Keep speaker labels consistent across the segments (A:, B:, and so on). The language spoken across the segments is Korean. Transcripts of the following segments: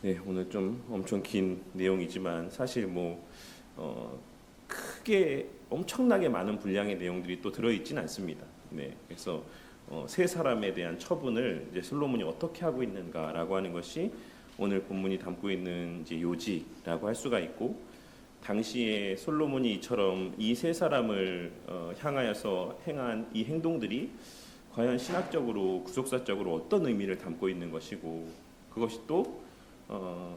A: 네, 오늘 좀 엄청 긴 내용이지만 사실 크게 엄청나게 많은 분량의 내용들이 또 들어있진 않습니다. 네, 그래서 세 사람에 대한 처분을 이제 솔로몬이 어떻게 하고 있는가라고 하는 것이 오늘 본문이 담고 있는 이제 요지라고 할 수가 있고, 당시에 솔로몬이 이처럼 이 세 사람을 향하여서 행한 이 행동들이 과연 신학적으로 구속사적으로 어떤 의미를 담고 있는 것이고, 그것이 또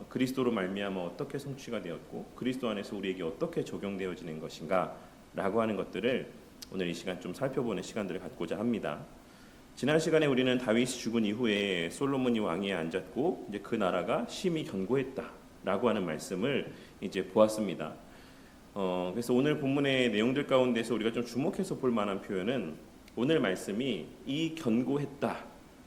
A: 그리스도로 말미암아 어떻게 성취가 되었고 그리스도 안에서 우리에게 어떻게 적용되어지는 것인가라고 하는 것들을 오늘 이 시간 좀 살펴보는 시간들을 갖고자 합니다. 지난 시간에 우리는 다윗이 죽은 이후에 솔로몬이 왕위에 앉았고 이제 그 나라가 심히 견고했다라고 하는 말씀을 이제 보았습니다. 그래서 오늘 본문의 내용들 가운데서 우리가 좀 주목해서 볼 만한 표현은 오늘 말씀이 이 견고했다,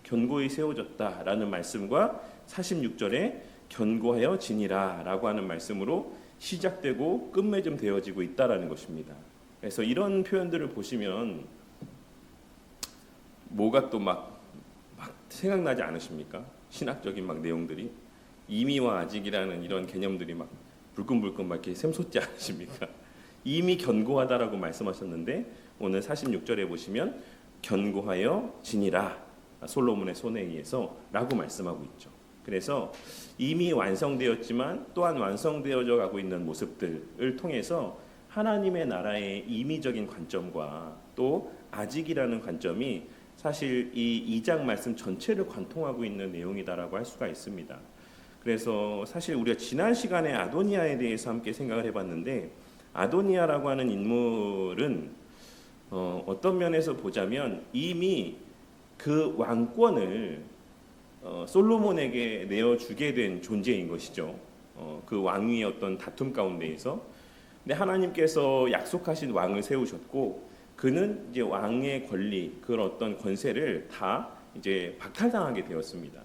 A: 견고히 세워졌다라는 말씀과 46절에 견고하여 지니라 라고 하는 말씀으로 시작되고 끝맺음 되어지고 있다라는 것입니다. 그래서 이런 표현들을 보시면 뭐가 또 막 생각나지 않으십니까? 신학적인 막 내용들이 이미와 아직이라는 이런 개념들이 막 불끈불끈 막 이렇게 샘솟지 않으십니까? 이미 견고하다라고 말씀하셨는데 오늘 46절에 보시면 견고하여 지니라 솔로몬의 손에 의해서 라고 말씀하고 있죠. 그래서 이미 완성되었지만 또한 완성되어져 가고 있는 모습들을 통해서 하나님의 나라의 임의적인 관점과 또 아직이라는 관점이 사실 이 2장 말씀 전체를 관통하고 있는 내용이다라고 할 수가 있습니다. 그래서 사실 우리가 지난 시간에 아도니아에 대해서 함께 생각을 해봤는데, 아도니아라고 하는 인물은 어떤 면에서 보자면 이미 그 왕권을 솔로몬에게 내어주게 된 존재인 것이죠. 그 왕위의 어떤 다툼 가운데에서. 근데 하나님께서 약속하신 왕을 세우셨고 그는 이제 왕의 권리, 그런 어떤 권세를 다 이제 박탈당하게 되었습니다.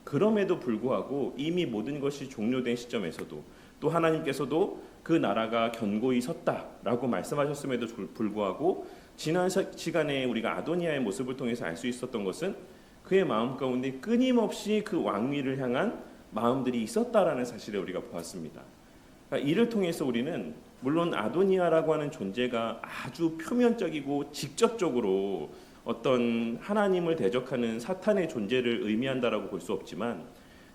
A: 그럼에도 불구하고 이미 모든 것이 종료된 시점에서도 또 하나님께서도 그 나라가 견고히 섰다라고 말씀하셨음에도 불구하고 지난 시간에 우리가 아도니아의 모습을 통해서 알 수 있었던 것은 그의 마음 가운데 끊임없이 그 왕위를 향한 마음들이 있었다라는 사실을 우리가 보았습니다. 그러니까 이를 통해서 우리는 물론 아도니아라고 하는 존재가 아주 표면적이고 직접적으로 어떤 하나님을 대적하는 사탄의 존재를 의미한다라고 볼 수 없지만,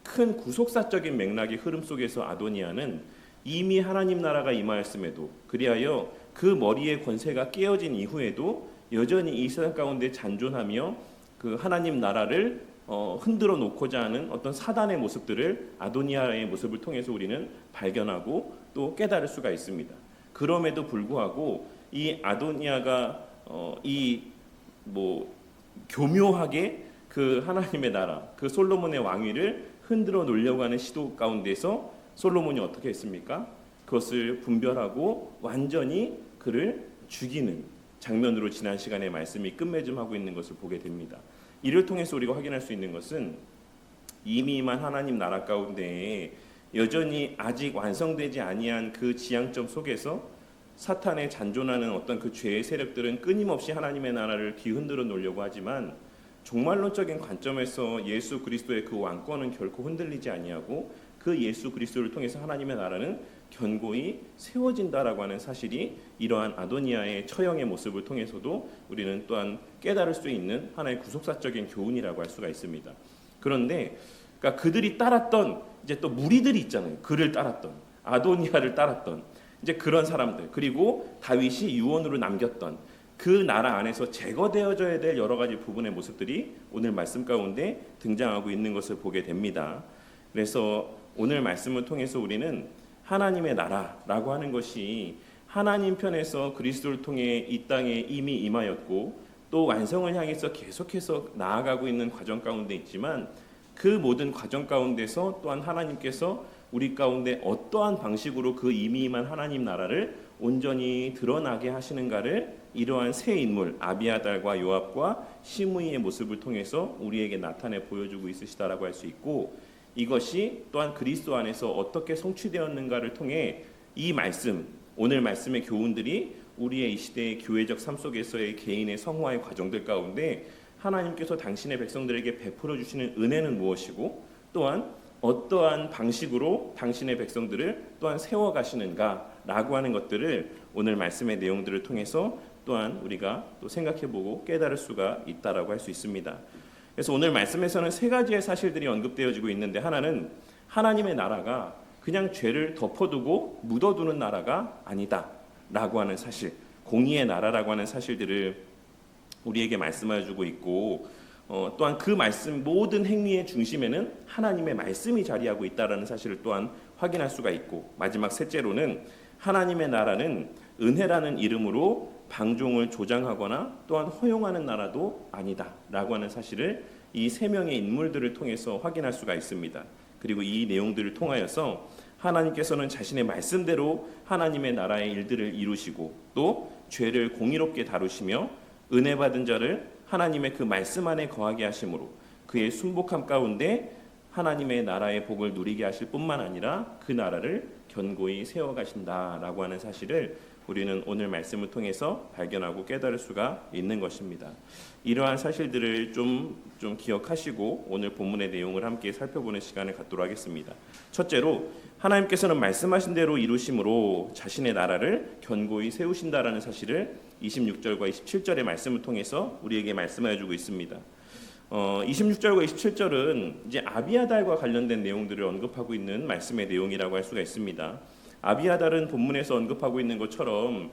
A: 큰 구속사적인 맥락의 흐름 속에서 아도니아는 이미 하나님 나라가 임하였음에도 그리하여 그 머리의 권세가 깨어진 이후에도 여전히 이 세상 가운데 잔존하며 그 하나님 나라를 흔들어 놓고자 하는 어떤 사단의 모습들을 아도니아의 모습을 통해서 우리는 발견하고 또 깨달을 수가 있습니다. 그럼에도 불구하고 이 아도니아가 교묘하게 그 하나님의 나라, 그 솔로몬의 왕위를 흔들어 놓으려고 하는 시도 가운데서 솔로몬이 어떻게 했습니까? 그것을 분별하고 완전히 그를 죽이는 장면으로 지난 시간에 말씀이 끝맺음하고 있는 것을 보게 됩니다. 이를 통해서 우리가 확인할 수 있는 것은 이미 임한 하나님 나라 가운데 여전히 아직 완성되지 아니한 그 지향점 속에서 사탄의 잔존하는 어떤 그 죄의 세력들은 끊임없이 하나님의 나라를 뒤흔들어 놓으려고 하지만, 종말론적인 관점에서 예수 그리스도의 그 왕권은 결코 흔들리지 아니하고 그 예수 그리스도를 통해서 하나님의 나라는 견고히 세워진다라고 하는 사실이 이러한 아도니아의 처형의 모습을 통해서도 우리는 또한 깨달을 수 있는 하나의 구속사적인 교훈이라고 할 수가 있습니다. 그런데 그러니까 그들이 따랐던 이제 또 무리들이 있잖아요. 그를 따랐던, 아도니아를 따랐던 이제 그런 사람들, 그리고 다윗이 유언으로 남겼던 그 나라 안에서 제거되어져야 될 여러 가지 부분의 모습들이 오늘 말씀 가운데 등장하고 있는 것을 보게 됩니다. 그래서 오늘 말씀을 통해서 우리는 하나님의 나라라고 하는 것이 하나님 편에서 그리스도를 통해 이 땅에 이미 임하였고 또 완성을 향해서 계속해서 나아가고 있는 과정 가운데 있지만, 그 모든 과정 가운데서 또한 하나님께서 우리 가운데 어떠한 방식으로 그 이미 임한 하나님 나라를 온전히 드러나게 하시는가를 이러한 세 인물 아비아달과 요압과 시므이의 모습을 통해서 우리에게 나타내 보여주고 있으시다라고 할 수 있고, 이것이 또한 그리스도 안에서 어떻게 성취되었는가를 통해 이 말씀, 오늘 말씀의 교훈들이 우리의 이 시대의 교회적 삶 속에서의 개인의 성화의 과정들 가운데 하나님께서 당신의 백성들에게 베풀어 주시는 은혜는 무엇이고, 또한 어떠한 방식으로 당신의 백성들을 또한 세워가시는가라고 하는 것들을 오늘 말씀의 내용들을 통해서 또한 우리가 또 생각해보고 깨달을 수가 있다라고 할 수 있습니다. 그래서 오늘 말씀에서는 세 가지의 사실들이 언급되어지고 있는데, 하나는 하나님의 나라가 그냥 죄를 덮어두고 묻어두는 나라가 아니다라고 하는 사실, 공의의 나라라고 하는 사실들을 우리에게 말씀해주고 있고, 또한 그 말씀 모든 행위의 중심에는 하나님의 말씀이 자리하고 있다라는 사실을 또한 확인할 수가 있고, 마지막 셋째로는 하나님의 나라는 은혜라는 이름으로 방종을 조장하거나 또한 허용하는 나라도 아니다라고 하는 사실을 이 세 명의 인물들을 통해서 확인할 수가 있습니다. 그리고 이 내용들을 통하여서 하나님께서는 자신의 말씀대로 하나님의 나라의 일들을 이루시고 또 죄를 공의롭게 다루시며 은혜 받은 자를 하나님의 그 말씀 안에 거하게 하심으로 그의 순복함 가운데 하나님의 나라의 복을 누리게 하실 뿐만 아니라 그 나라를 견고히 세워가신다라고 하는 사실을 우리는 오늘 말씀을 통해서 발견하고 깨달을 수가 있는 것입니다. 이러한 사실들을 좀 기억하시고 오늘 본문의 내용을 함께 살펴보는 시간을 갖도록 하겠습니다. 첫째로, 하나님께서는 말씀하신 대로 이루심으로 자신의 나라를 견고히 세우신다라는 사실을 26절과 27절의 말씀을 통해서 우리에게 말씀해 주고 있습니다. 26절과 27절은 이제 아비아달과 관련된 내용들을 언급하고 있는 말씀의 내용이라고 할 수가 있습니다. 아비아달은 본문에서 언급하고 있는 것처럼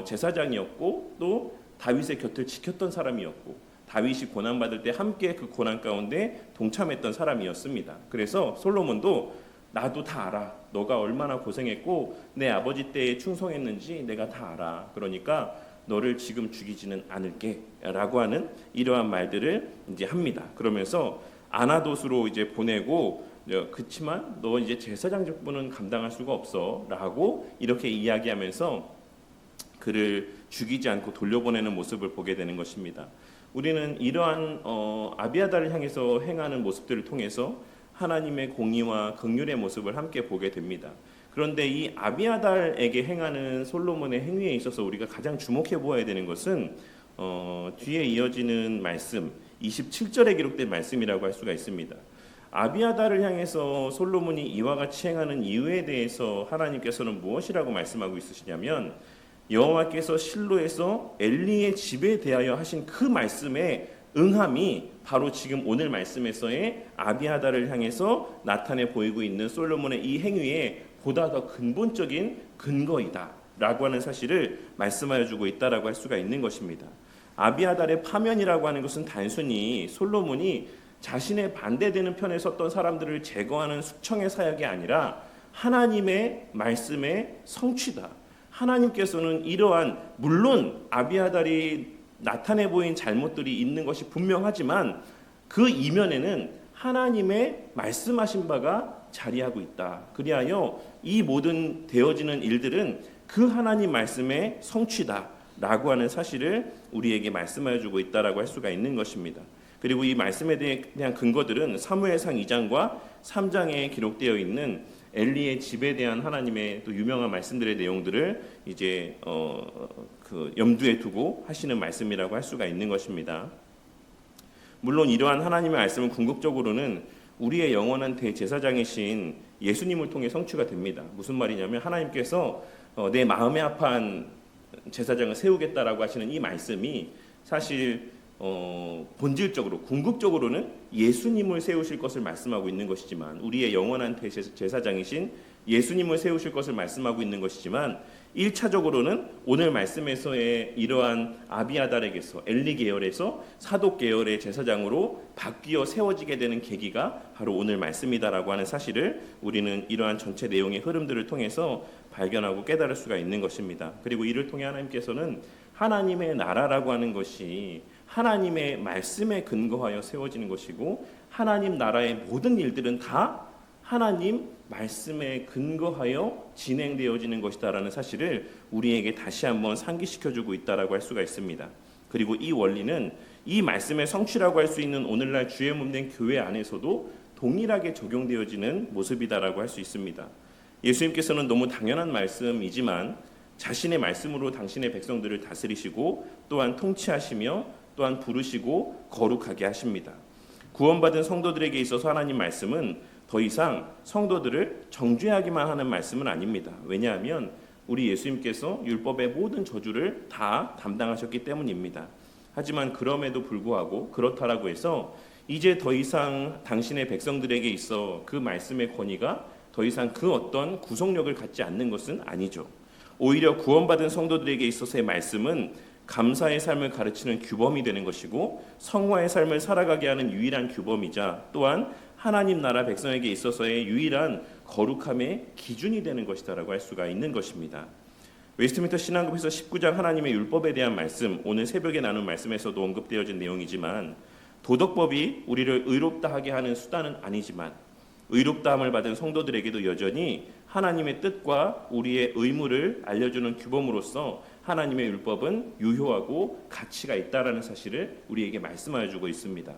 A: 제사장이었고 또 다윗의 곁을 지켰던 사람이었고 다윗이 고난받을 때 함께 그 고난 가운데 동참했던 사람이었습니다. 그래서 솔로몬도 나도 다 알아. 너가 얼마나 고생했고 내 아버지 때에 충성했는지 내가 다 알아. 그러니까 너를 지금 죽이지는 않을게 라고 하는 이러한 말들을 이제 합니다. 그러면서 아나돗으로 이제 보내고, 그렇지만 너 이제 제사장 직분은 감당할 수가 없어 라고 이렇게 이야기하면서 그를 죽이지 않고 돌려보내는 모습을 보게 되는 것입니다. 우리는 이러한 아비아달을 향해서 행하는 모습들을 통해서 하나님의 공의와 긍휼의 모습을 함께 보게 됩니다. 그런데 이 아비아달에게 행하는 솔로몬의 행위에 있어서 우리가 가장 주목해 보아야 되는 것은 뒤에 이어지는 말씀 27절에 기록된 말씀이라고 할 수가 있습니다. 아비아달을 향해서 솔로몬이 이와 같이 행하는 이유에 대해서 하나님께서는 무엇이라고 말씀하고 있으시냐면, 여호와께서 실로에서 엘리의 집에 대하여 하신 그 말씀에 응함이 바로 지금 오늘 말씀에서의 아비아달을 향해서 나타내 보이고 있는 솔로몬의 이 행위에 보다 더 근본적인 근거이다 라고 하는 사실을 말씀하여 주고 있다라고 할 수가 있는 것입니다. 아비아달의 파면이라고 하는 것은 단순히 솔로몬이 자신의 반대되는 편에 섰던 사람들을 제거하는 숙청의 사역이 아니라 하나님의 말씀의 성취다. 하나님께서는 이러한, 물론 아비아달이 나타내 보인 잘못들이 있는 것이 분명하지만 그 이면에는 하나님의 말씀하신 바가 자리하고 있다. 그리하여 이 모든 되어지는 일들은 그 하나님 말씀의 성취다라고 하는 사실을 우리에게 말씀하여 주고 있다라고 할 수가 있는 것입니다. 그리고 이 말씀에 대한 근거들은 사무엘상 2장과 3장에 기록되어 있는 엘리의 집에 대한 하나님의 또 유명한 말씀들의 내용들을 이제 그 염두에 두고 하시는 말씀이라고 할 수가 있는 것입니다. 물론 이러한 하나님의 말씀은 궁극적으로는 우리의 영원한 대제사장이신 예수님을 통해 성취가 됩니다. 무슨 말이냐면 하나님께서 내 마음에 합한 제사장을 세우겠다라고 하시는 이 말씀이 사실 본질적으로 궁극적으로는 예수님을 세우실 것을 말씀하고 있는 것이지만, 우리의 영원한 제사장이신 예수님을 세우실 것을 말씀하고 있는 것이지만, 1차적으로는 오늘 말씀에서의 이러한 아비아달에게서 엘리 계열에서 사독 계열의 제사장으로 바뀌어 세워지게 되는 계기가 바로 오늘 말씀이다라고 하는 사실을 우리는 이러한 전체 내용의 흐름들을 통해서 발견하고 깨달을 수가 있는 것입니다. 그리고 이를 통해 하나님께서는 하나님의 나라라고 하는 것이 하나님의 말씀에 근거하여 세워지는 것이고, 하나님 나라의 모든 일들은 다 하나님 말씀에 근거하여 진행되어지는 것이다라는 사실을 우리에게 다시 한번 상기시켜주고 있다라고 할 수가 있습니다. 그리고 이 원리는 이 말씀의 성취라고 할 수 있는 오늘날 주의 몸된 교회 안에서도 동일하게 적용되어지는 모습이다라고 할 수 있습니다. 예수님께서는 너무 당연한 말씀이지만 자신의 말씀으로 당신의 백성들을 다스리시고 또한 통치하시며 또한 부르시고 거룩하게 하십니다. 구원받은 성도들에게 있어서 하나님 말씀은 더 이상 성도들을 정죄하기만 하는 말씀은 아닙니다. 왜냐하면 우리 예수님께서 율법의 모든 저주를 다 담당하셨기 때문입니다. 하지만 그럼에도 불구하고 그렇다라고 해서 이제 더 이상 당신의 백성들에게 있어 그 말씀의 권위가 더 이상 그 어떤 구속력을 갖지 않는 것은 아니죠. 오히려 구원받은 성도들에게 있어서의 말씀은 감사의 삶을 가르치는 규범이 되는 것이고 성화의 삶을 살아가게 하는 유일한 규범이자 또한 하나님 나라 백성에게 있어서의 유일한 거룩함의 기준이 되는 것이다라고 할 수가 있는 것입니다. 웨스트민스터 신앙급에서 19장 하나님의 율법에 대한 말씀, 오늘 새벽에 나눈 말씀에서도 언급되어진 내용이지만 도덕법이 우리를 의롭다 하게 하는 수단은 아니지만 의롭다함을 받은 성도들에게도 여전히 하나님의 뜻과 우리의 의무를 알려주는 규범으로서 하나님의 율법은 유효하고 가치가 있다라는 사실을 우리에게 말씀하여 주고 있습니다.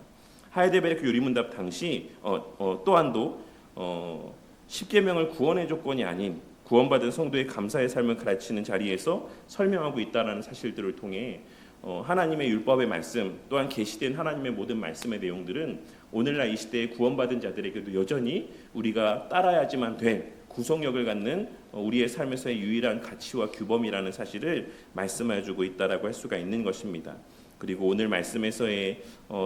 A: 하이델베르크 유리문답 당시 또한도 10계명을 구원의 조건이 아닌 구원받은 성도의 감사의 삶을 가르치는 자리에서 설명하고 있다는 사실들을 통해 하나님의 율법의 말씀 또한 계시된 하나님의 모든 말씀의 내용들은 오늘날 이 시대에 구원받은 자들에게도 여전히 우리가 따라야지만 될 구속력을 갖는 우리의 삶에서의 유일한 가치와 규범이라는 사실을 말씀하여 주고 있다라고 할 수가 있는 것입니다. 그리고 오늘 말씀에서의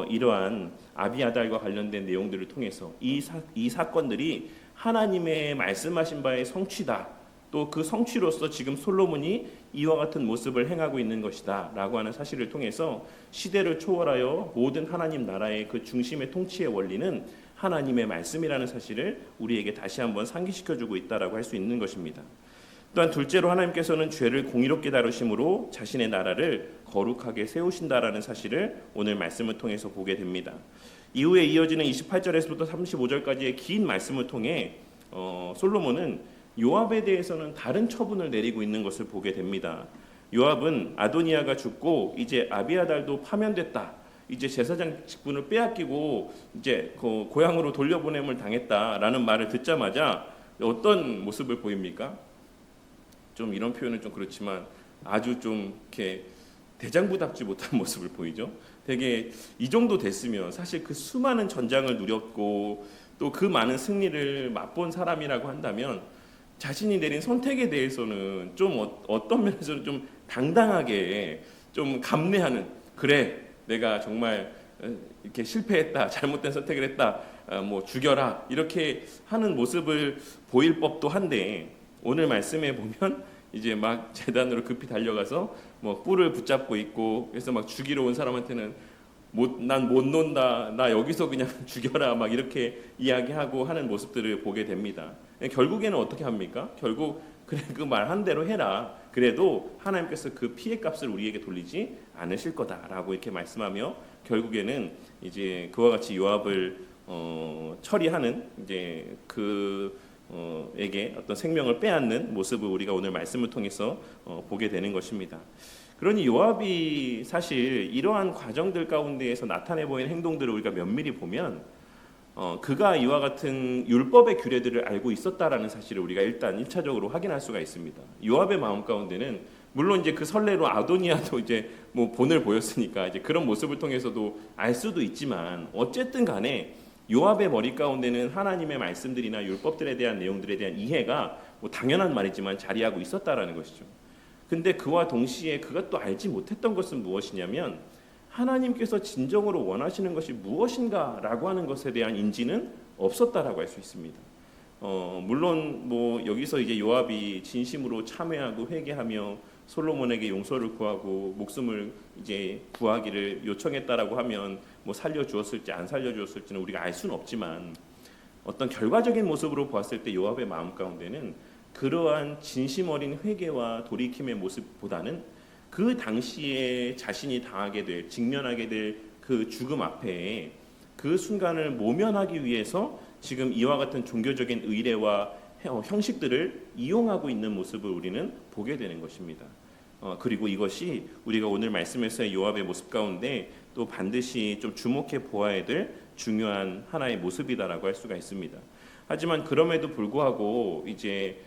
A: 이러한 아비아달과 관련된 내용들을 통해서 이 사건들이 하나님의 말씀하신 바의 성취다. 또 그 성취로서 지금 솔로몬이 이와 같은 모습을 행하고 있는 것이다 라고 하는 사실을 통해서 시대를 초월하여 모든 하나님 나라의 그 중심의 통치의 원리는 하나님의 말씀이라는 사실을 우리에게 다시 한번 상기시켜주고 있다라고 할 수 있는 것입니다. 또한 둘째로 하나님께서는 죄를 공의롭게 다루심으로 자신의 나라를 거룩하게 세우신다라는 사실을 오늘 말씀을 통해서 보게 됩니다. 이후에 이어지는 28절에서부터 35절까지의 긴 말씀을 통해 솔로몬은 요압에 대해서는 다른 처분을 내리고 있는 것을 보게 됩니다. 요압은 아도니아가 죽고 이제 아비아달도 파면됐다. 이제 제사장 직분을 빼앗기고 이제 고향으로 돌려보냄을 당했다라는 말을 듣자마자 어떤 모습을 보입니까? 좀 이런 표현은 좀 그렇지만 아주 좀 이렇게 대장부답지 못한 모습을 보이죠. 되게 이 정도 됐으면 사실 그 수많은 전장을 누렸고 또 그 많은 승리를 맛본 사람이라고 한다면 자신이 내린 선택에 대해서는 좀 어떤 면에서는 좀 당당하게 좀 감내하는, 그래 내가 정말 이렇게 실패했다, 잘못된 선택을 했다, 뭐 죽여라 이렇게 하는 모습을 보일 법도 한데 오늘 말씀에 보면 이제 막 제단으로 급히 달려가서 뭐 뿔을 붙잡고 있고 그래서 막 죽이러 온 사람한테는 난 못 논다, 나 여기서 그냥 죽여라 막 이렇게 이야기하고 하는 모습들을 보게 됩니다. 결국에는 어떻게 합니까? 결국 그래 그 말 한 대로 해라. 그래도 하나님께서 그 피해 값을 우리에게 돌리지 않으실 거다라고 이렇게 말씀하며 결국에는 이제 그와 같이 요압을 처리하는 이제 에게 어떤 생명을 빼앗는 모습을 우리가 오늘 말씀을 통해서 보게 되는 것입니다. 그러니 요압이 사실 이러한 과정들 가운데에서 나타내 보이는 행동들을 우리가 면밀히 보면 그가 이와 같은 율법의 규례들을 알고 있었다라는 사실을 우리가 일단 1차적으로 확인할 수가 있습니다. 요압의 마음 가운데는 물론 이제 그 선례로 아도니아도 이제 뭐 본을 보였으니까 이제 그런 모습을 통해서도 알 수도 있지만 어쨌든 간에 요압의 머리 가운데는 하나님의 말씀들이나 율법들에 대한 내용들에 대한 이해가 뭐 당연한 말이지만 자리하고 있었다라는 것이죠. 근데 그와 동시에 그가 또 알지 못했던 것은 무엇이냐면 하나님께서 진정으로 원하시는 것이 무엇인가라고 하는 것에 대한 인지는 없었다라고 할 수 있습니다. 물론 뭐 여기서 이제 요압이 진심으로 참회하고 회개하며 솔로몬에게 용서를 구하고 목숨을 이제 구하기를 요청했다라고 하면 뭐 살려주었을지 안 살려주었을지는 우리가 알 수는 없지만 어떤 결과적인 모습으로 보았을 때 요압의 마음 가운데는 그러한 진심 어린 회개와 돌이킴의 모습보다는 그 당시에 자신이 당하게 될, 직면하게 될 그 죽음 앞에 그 순간을 모면하기 위해서 지금 이와 같은 종교적인 의례와 형식들을 이용하고 있는 모습을 우리는 보게 되는 것입니다. 그리고 이것이 우리가 오늘 말씀에서의 요압의 모습 가운데 또 반드시 좀 주목해 보아야 될 중요한 하나의 모습이다라고 할 수가 있습니다. 하지만 그럼에도 불구하고 이제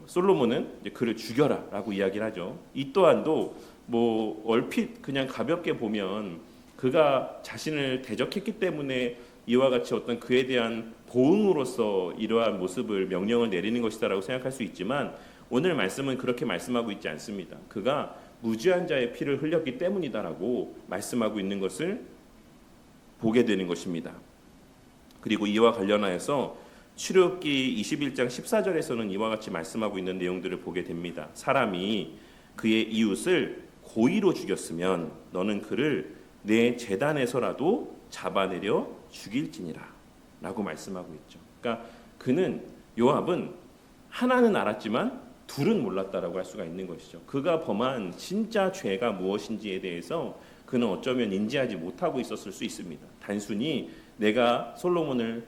A: 솔로몬은 이제 그를 죽여라라고 이야기를 하죠. 이 또한도 뭐 얼핏 그냥 가볍게 보면 그가 자신을 대적했기 때문에 이와 같이 어떤 그에 대한 보응으로서 이러한 모습을 명령을 내리는 것이다라고 생각할 수 있지만 오늘 말씀은 그렇게 말씀하고 있지 않습니다. 그가 무죄한 자의 피를 흘렸기 때문이다라고 말씀하고 있는 것을 보게 되는 것입니다. 그리고 이와 관련하여서 출애굽기 21장 14절에서는 이와 같이 말씀하고 있는 내용들을 보게 됩니다. 사람이 그의 이웃을 고의로 죽였으면 너는 그를 내 제단에서라도 잡아내려 죽일지니라 라고 말씀하고 있죠. 그러니까 그는 요압은 하나는 알았지만 둘은 몰랐다라고 할 수가 있는 것이죠. 그가 범한 진짜 죄가 무엇인지에 대해서 그는 어쩌면 인지하지 못하고 있었을 수 있습니다. 단순히 내가 솔로몬을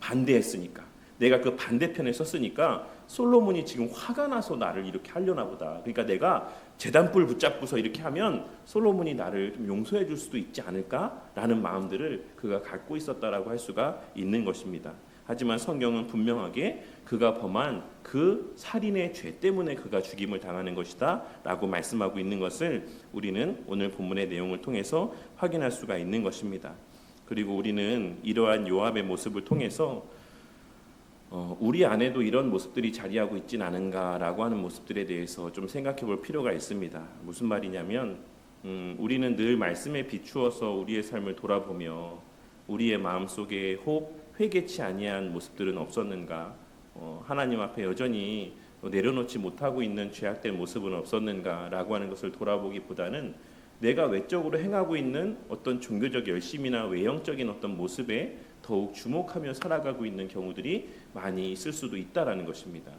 A: 반대했으니까, 내가 그 반대편에 섰으니까 솔로몬이 지금 화가 나서 나를 이렇게 하려나 보다. 그러니까 내가 제단불 붙잡고서 이렇게 하면 솔로몬이 나를 좀 용서해 줄 수도 있지 않을까라는 마음들을 그가 갖고 있었다라고 할 수가 있는 것입니다. 하지만 성경은 분명하게 그가 범한 그 살인의 죄 때문에 그가 죽임을 당하는 것이다 라고 말씀하고 있는 것을 우리는 오늘 본문의 내용을 통해서 확인할 수가 있는 것입니다. 그리고 우리는 이러한 요압의 모습을 통해서 우리 안에도 이런 모습들이 자리하고 있진 않은가라고 하는 모습들에 대해서 좀 생각해 볼 필요가 있습니다. 무슨 말이냐면 우리는 늘 말씀에 비추어서 우리의 삶을 돌아보며 우리의 마음속에 혹 회개치 아니한 모습들은 없었는가, 하나님 앞에 여전히 내려놓지 못하고 있는 죄악된 모습은 없었는가라고 하는 것을 돌아보기보다는 내가 외적으로 행하고 있는 어떤 종교적 열심이나 외형적인 어떤 모습에 더욱 주목하며 살아가고 있는 경우들이 많이 있을 수도 있다라는 것입니다.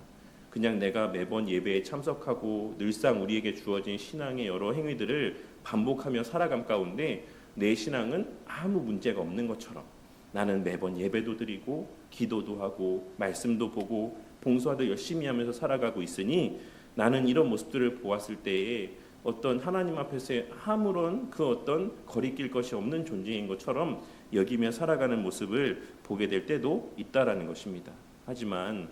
A: 그냥 내가 매번 예배에 참석하고 늘상 우리에게 주어진 신앙의 여러 행위들을 반복하며 살아감 가운데 내 신앙은 아무 문제가 없는 것처럼 나는 매번 예배도 드리고 기도도 하고 말씀도 보고 봉사도 열심히 하면서 살아가고 있으니 나는 이런 모습들을 보았을 때에 어떤 하나님 앞에서의 아무런 그 어떤 거리낄 것이 없는 존재인 것처럼 여기며 살아가는 모습을 보게 될 때도 있다라는 것입니다. 하지만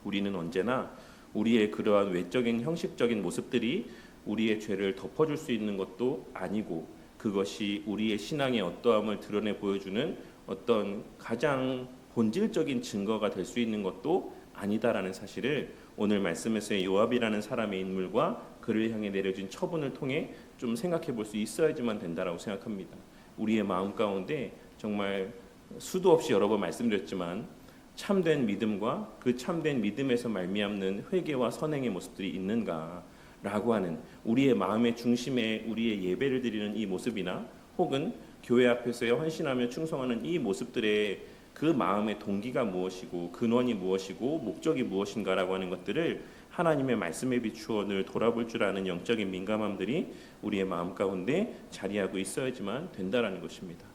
A: 우리는 언제나 우리의 그러한 외적인 형식적인 모습들이 우리의 죄를 덮어줄 수 있는 것도 아니고 그것이 우리의 신앙의 어떠함을 드러내 보여주는 어떤 가장 본질적인 증거가 될 수 있는 것도 아니다라는 사실을 오늘 말씀에서의 요압이라는 사람의 인물과 그를 향해 내려진 처분을 통해 좀 생각해 볼 수 있어야지만 된다라고 생각합니다. 우리의 마음 가운데 정말 수도 없이 여러 번 말씀드렸지만 참된 믿음과 그 참된 믿음에서 말미암는 회개와 선행의 모습들이 있는가라고 하는 우리의 마음의 중심에 우리의 예배를 드리는 이 모습이나 혹은 교회 앞에서 헌신하며 충성하는 이 모습들의 그 마음의 동기가 무엇이고 근원이 무엇이고 목적이 무엇인가라고 하는 것들을 하나님의 말씀에 비추어 늘 돌아볼 줄 아는 영적인 민감함들이 우리의 마음 가운데 자리하고 있어야지만 된다라는 것입니다.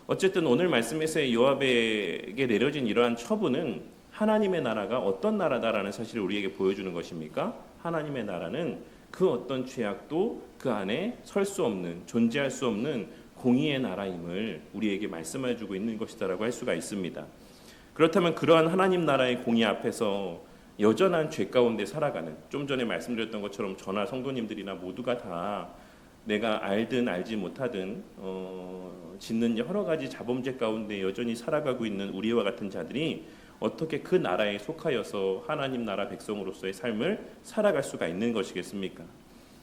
A: 어쨌든 오늘 말씀에서 요압에게 내려진 이러한 처분은 하나님의 나라가 어떤 나라다라는 사실을 우리에게 보여주는 것입니까? 하나님의 나라는 그 어떤 죄악도 그 안에 설 수 없는, 존재할 수 없는 공의의 나라임을 우리에게 말씀해주고 있는 것이다라고 할 수가 있습니다. 그렇다면 그러한 하나님 나라의 공의 앞에서 여전한 죄 가운데 살아가는, 좀 전에 말씀드렸던 것처럼 저나 성도님들이나 모두가 다 내가 알든 알지 못하든 짓는 여러 가지 자범죄 가운데 여전히 살아가고 있는 우리와 같은 자들이 어떻게 그 나라에 속하여서 하나님 나라 백성으로서의 삶을 살아갈 수가 있는 것이겠습니까?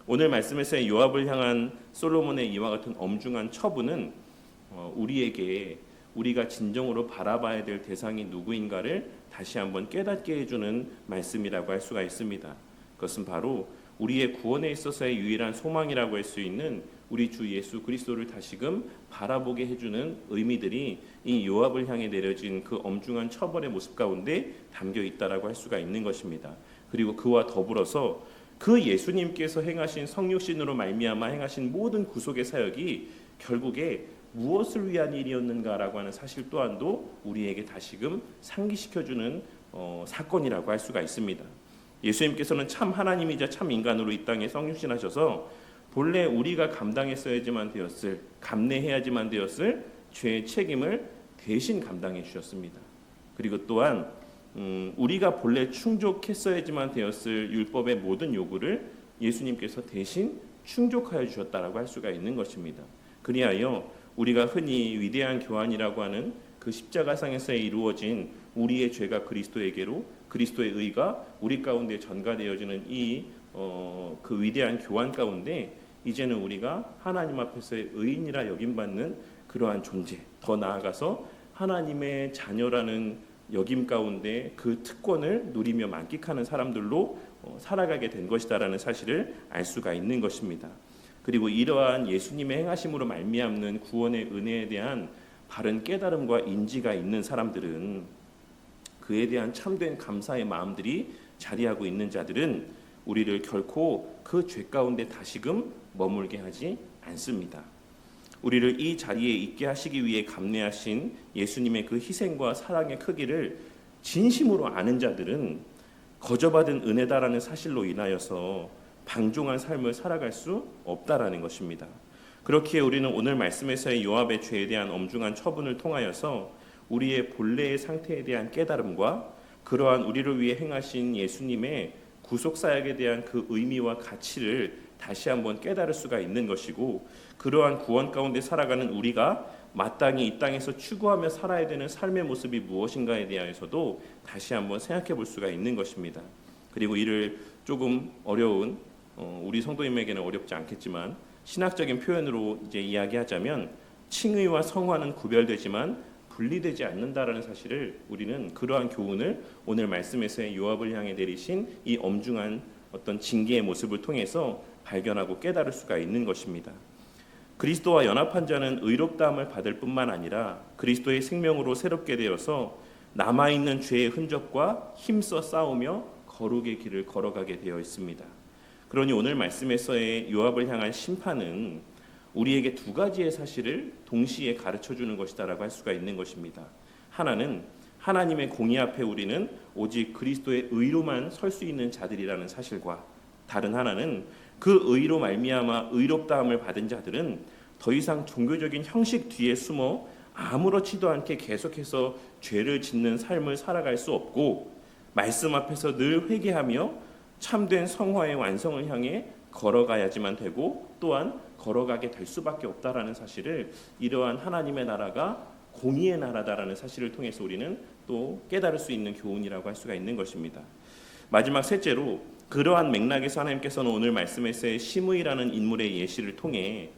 A: 오늘 말씀에서의 요압을 향한 솔로몬의 이와 같은 엄중한 처분은 우리에게 우리가 진정으로 바라봐야 될 대상이 누구인가를 다시 한번 깨닫게 해주는 말씀이라고 할 수가 있습니다. 그것은 바로 우리의 구원에 있어서의 유일한 소망이라고 할 수 있는 우리 주 예수 그리스도를 다시금 바라보게 해주는 의미들이 이 요압을 향해 내려진 그 엄중한 처벌의 모습 가운데 담겨 있다라고 할 수가 있는 것입니다. 그리고 그와 더불어서 그 예수님께서 행하신 성육신으로 말미암아 행하신 모든 구속의 사역이 결국에 무엇을 위한 일이었는가라고 하는 사실 또한도 우리에게 다시금 상기시켜주는 사건이라고 할 수가 있습니다. 예수님께서는 참 하나님이자 참 인간으로 이 땅에 성육신하셔서 본래 우리가 감당했어야지만 되었을, 감내해야지만 되었을 죄의 책임을 대신 감당해 주셨습니다. 그리고 또한 우리가 본래 충족했어야지만 되었을 율법의 모든 요구를 예수님께서 대신 충족하여 주셨다라고 할 수가 있는 것입니다. 그리하여 우리가 흔히 위대한 교환이라고 하는 그 십자가상에서 이루어진 우리의 죄가 그리스도에게로, 그리스도의 의가 우리 가운데 전가되어지는 그 위대한 교환 가운데 이제는 우리가 하나님 앞에서의 의인이라 여김받는 그러한 존재, 더 나아가서 하나님의 자녀라는 여김 가운데 그 특권을 누리며 만끽하는 사람들로 살아가게 된 것이다라는 사실을 알 수가 있는 것입니다. 그리고 이러한 예수님의 행하심으로 말미암는 구원의 은혜에 대한 바른 깨달음과 인지가 있는 사람들은, 그에 대한 참된 감사의 마음들이 자리하고 있는 자들은 우리를 결코 그 죄 가운데 다시금 머물게 하지 않습니다. 우리를 이 자리에 있게 하시기 위해 감내하신 예수님의 그 희생과 사랑의 크기를 진심으로 아는 자들은 거저받은 은혜다라는 사실로 인하여서 방종한 삶을 살아갈 수 없다라는 것입니다. 그렇기에 우리는 오늘 말씀에서의 요압의 죄에 대한 엄중한 처분을 통하여서 우리의 본래의 상태에 대한 깨달음과 그러한 우리를 위해 행하신 예수님의 구속 사역에 대한 그 의미와 가치를 다시 한번 깨달을 수가 있는 것이고, 그러한 구원 가운데 살아가는 우리가 마땅히 이 땅에서 추구하며 살아야 되는 삶의 모습이 무엇인가에 대하여서도 다시 한번 생각해 볼 수가 있는 것입니다. 그리고 이를 조금 어려운, 우리 성도님에게는 어렵지 않겠지만 신학적인 표현으로 이제 이야기하자면, 칭의와 성화는 구별되지만 분리되지 않는다라는 사실을 우리는 그러한 교훈을 오늘 말씀에서의 요압을 향해 내리신 이 엄중한 어떤 징계의 모습을 통해서 발견하고 깨달을 수가 있는 것입니다. 그리스도와 연합한 자는 의롭다함을 받을 뿐만 아니라 그리스도의 생명으로 새롭게 되어서 남아있는 죄의 흔적과 힘써 싸우며 거룩의 길을 걸어가게 되어 있습니다. 그러니 오늘 말씀에서의 요압을 향한 심판은 우리에게 두 가지의 사실을 동시에 가르쳐주는 것이다라고 할 수가 있는 것입니다. 하나는 하나님의 공의 앞에 우리는 오직 그리스도의 의로만 설 수 있는 자들이라는 사실과, 다른 하나는 그 의로 말미암아 의롭다함을 받은 자들은 더 이상 종교적인 형식 뒤에 숨어 아무렇지도 않게 계속해서 죄를 짓는 삶을 살아갈 수 없고, 말씀 앞에서 늘 회개하며 참된 성화의 완성을 향해 걸어가야지만 되고, 또한 걸어가게 될 수밖에 없다라는 사실을, 이러한 하나님의 나라가 공의의 나라다라는 사실을 통해서 우리는 또 깨달을 수 있는 교훈이라고 할 수가 있는 것입니다. 마지막 셋째로, 그러한 맥락에서 하나님께서는 오늘 말씀에서의 시므이라는 인물의 예시를 통해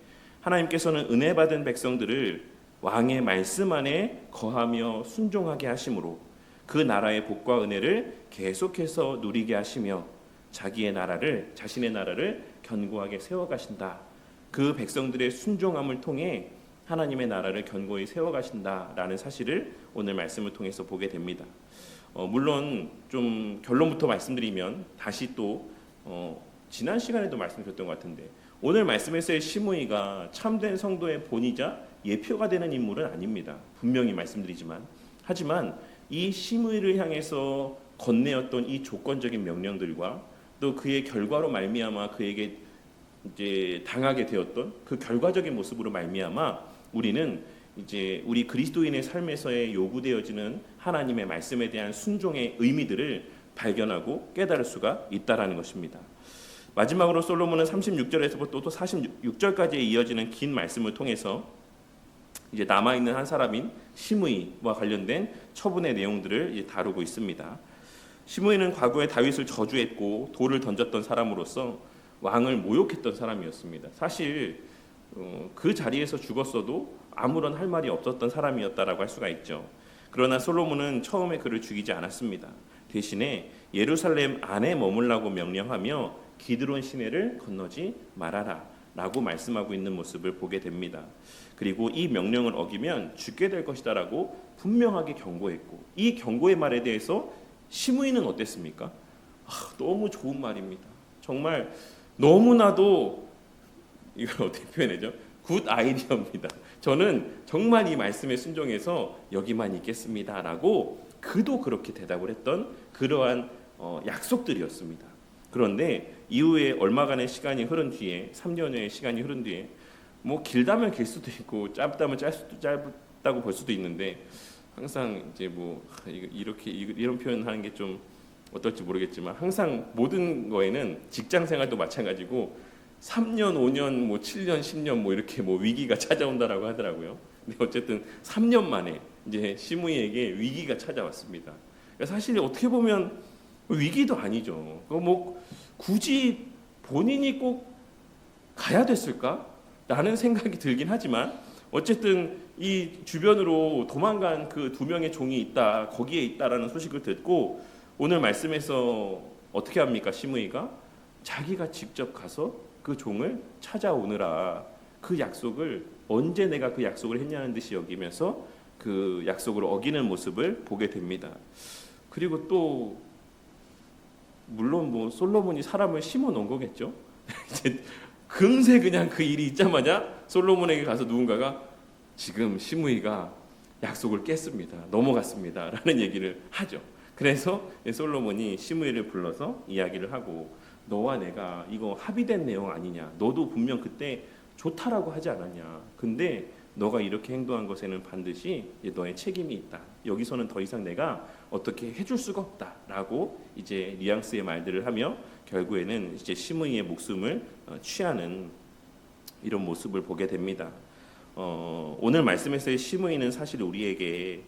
A: 하나님께서는 은혜 받은 백성들을 왕의 말씀 안에 거하며 순종하게 하심으로 그 나라의 복과 은혜를 계속해서 누리게 하시며 자신의 나라를 견고하게 세워가신다. 그 백성들의 순종함을 통해 하나님의 나라를 견고히 세워가신다라는 사실을 오늘 말씀을 통해서 보게 됩니다. 물론 좀 결론부터 말씀드리면, 다시 또 지난 시간에도 말씀드렸던 것 같은데, 오늘 말씀에서의 시므이가 참된 성도의 본이자 예표가 되는 인물은 아닙니다. 분명히 말씀드리지만, 하지만 이 시므이를 향해서 건네었던 이 조건적인 명령들과 또 그의 결과로 말미암아 그에게 이제 당하게 되었던 그 결과적인 모습으로 말미암아 우리는 이제 우리 그리스도인의 삶에서의 요구되어지는 하나님의 말씀에 대한 순종의 의미들을 발견하고 깨달을 수가 있다라는 것입니다. 마지막으로 솔로몬은 36절에서부터 또 46절까지 이어지는 긴 말씀을 통해서 이제 남아있는 한 사람인 시므이와 관련된 처분의 내용들을 이제 다루고 있습니다. 시므이는 과거에 다윗을 저주했고 돌을 던졌던 사람으로서 왕을 모욕했던 사람이었습니다. 사실 그 자리에서 죽었어도 아무런 할 말이 없었던 사람이었다라고 할 수가 있죠. 그러나 솔로몬은 처음에 그를 죽이지 않았습니다. 대신에 예루살렘 안에 머물라고 명령하며 기드론 시내를 건너지 말아라 라고 말씀하고 있는 모습을 보게 됩니다. 그리고 이 명령을 어기면 죽게 될 것이다라고 분명하게 경고했고, 이 경고의 말에 대해서 시므이는 어땠습니까? 너무 좋은 말입니다. 정말 너무나도, 이걸 어떻게 표현하죠? 굿 아이디어입니다. 저는 정말 이 말씀에 순종해서 여기만 있겠습니다라고 그도 그렇게 대답을 했던 그러한 약속들이었습니다. 그런데 이후에 얼마간의 시간이 흐른 뒤에, 3년의 시간이 흐른 뒤에, 뭐 길다면 길 수도 있고 짧다면 짧다고 볼 수도 있는데, 항상 이제 뭐 이런 표현하는 게 좀 어떨지 모르겠지만, 항상 모든 거에는 직장 생활도 마찬가지고 3년, 5년, 뭐 7년, 10년 뭐 이렇게 뭐 위기가 찾아온다라고 하더라고요. 근데 어쨌든 3년 만에 이제 시므이에게 위기가 찾아왔습니다. 그러니까 사실 어떻게 보면 위기도 아니죠. 뭐 굳이 본인이 꼭 가야 됐을까? 라는 생각이 들긴 하지만 어쨌든 이 주변으로 도망간 그 2명의 종이 있다, 거기에 있다라는 소식을 듣고 오늘 말씀에서 어떻게 합니까? 시므이가 자기가 직접 가서 그 종을 찾아오느라 그 약속을 언제 내가 그 약속을 했냐는 듯이 여기면서 그 약속을 어기는 모습을 보게 됩니다. 그리고 또 물론 뭐 솔로몬이 사람을 심어 놓은 거겠죠. 이제 금세 그냥 그 일이 있자마자 솔로몬에게 가서 누군가가 지금 시므이가 약속을 깼습니다. 넘어갔습니다. 라는 얘기를 하죠. 그래서 솔로몬이 시므이를 불러서 이야기를 하고 너와 내가 이거 합의된 내용 아니냐. 너도 분명 그때 좋다라고 하지 않았냐. 근데 너가 이렇게 행동한 것에는 반드시 너의 책임이 있다. 여기서는 더 이상 내가 어떻게 해줄 수가 없다라고 이제 뉘앙스의 말들을 하며 결국에는 이제 시므이의 목숨을 취하는 이런 모습을 보게 됩니다. 오늘 말씀에서의 시므이는 사실 우리에게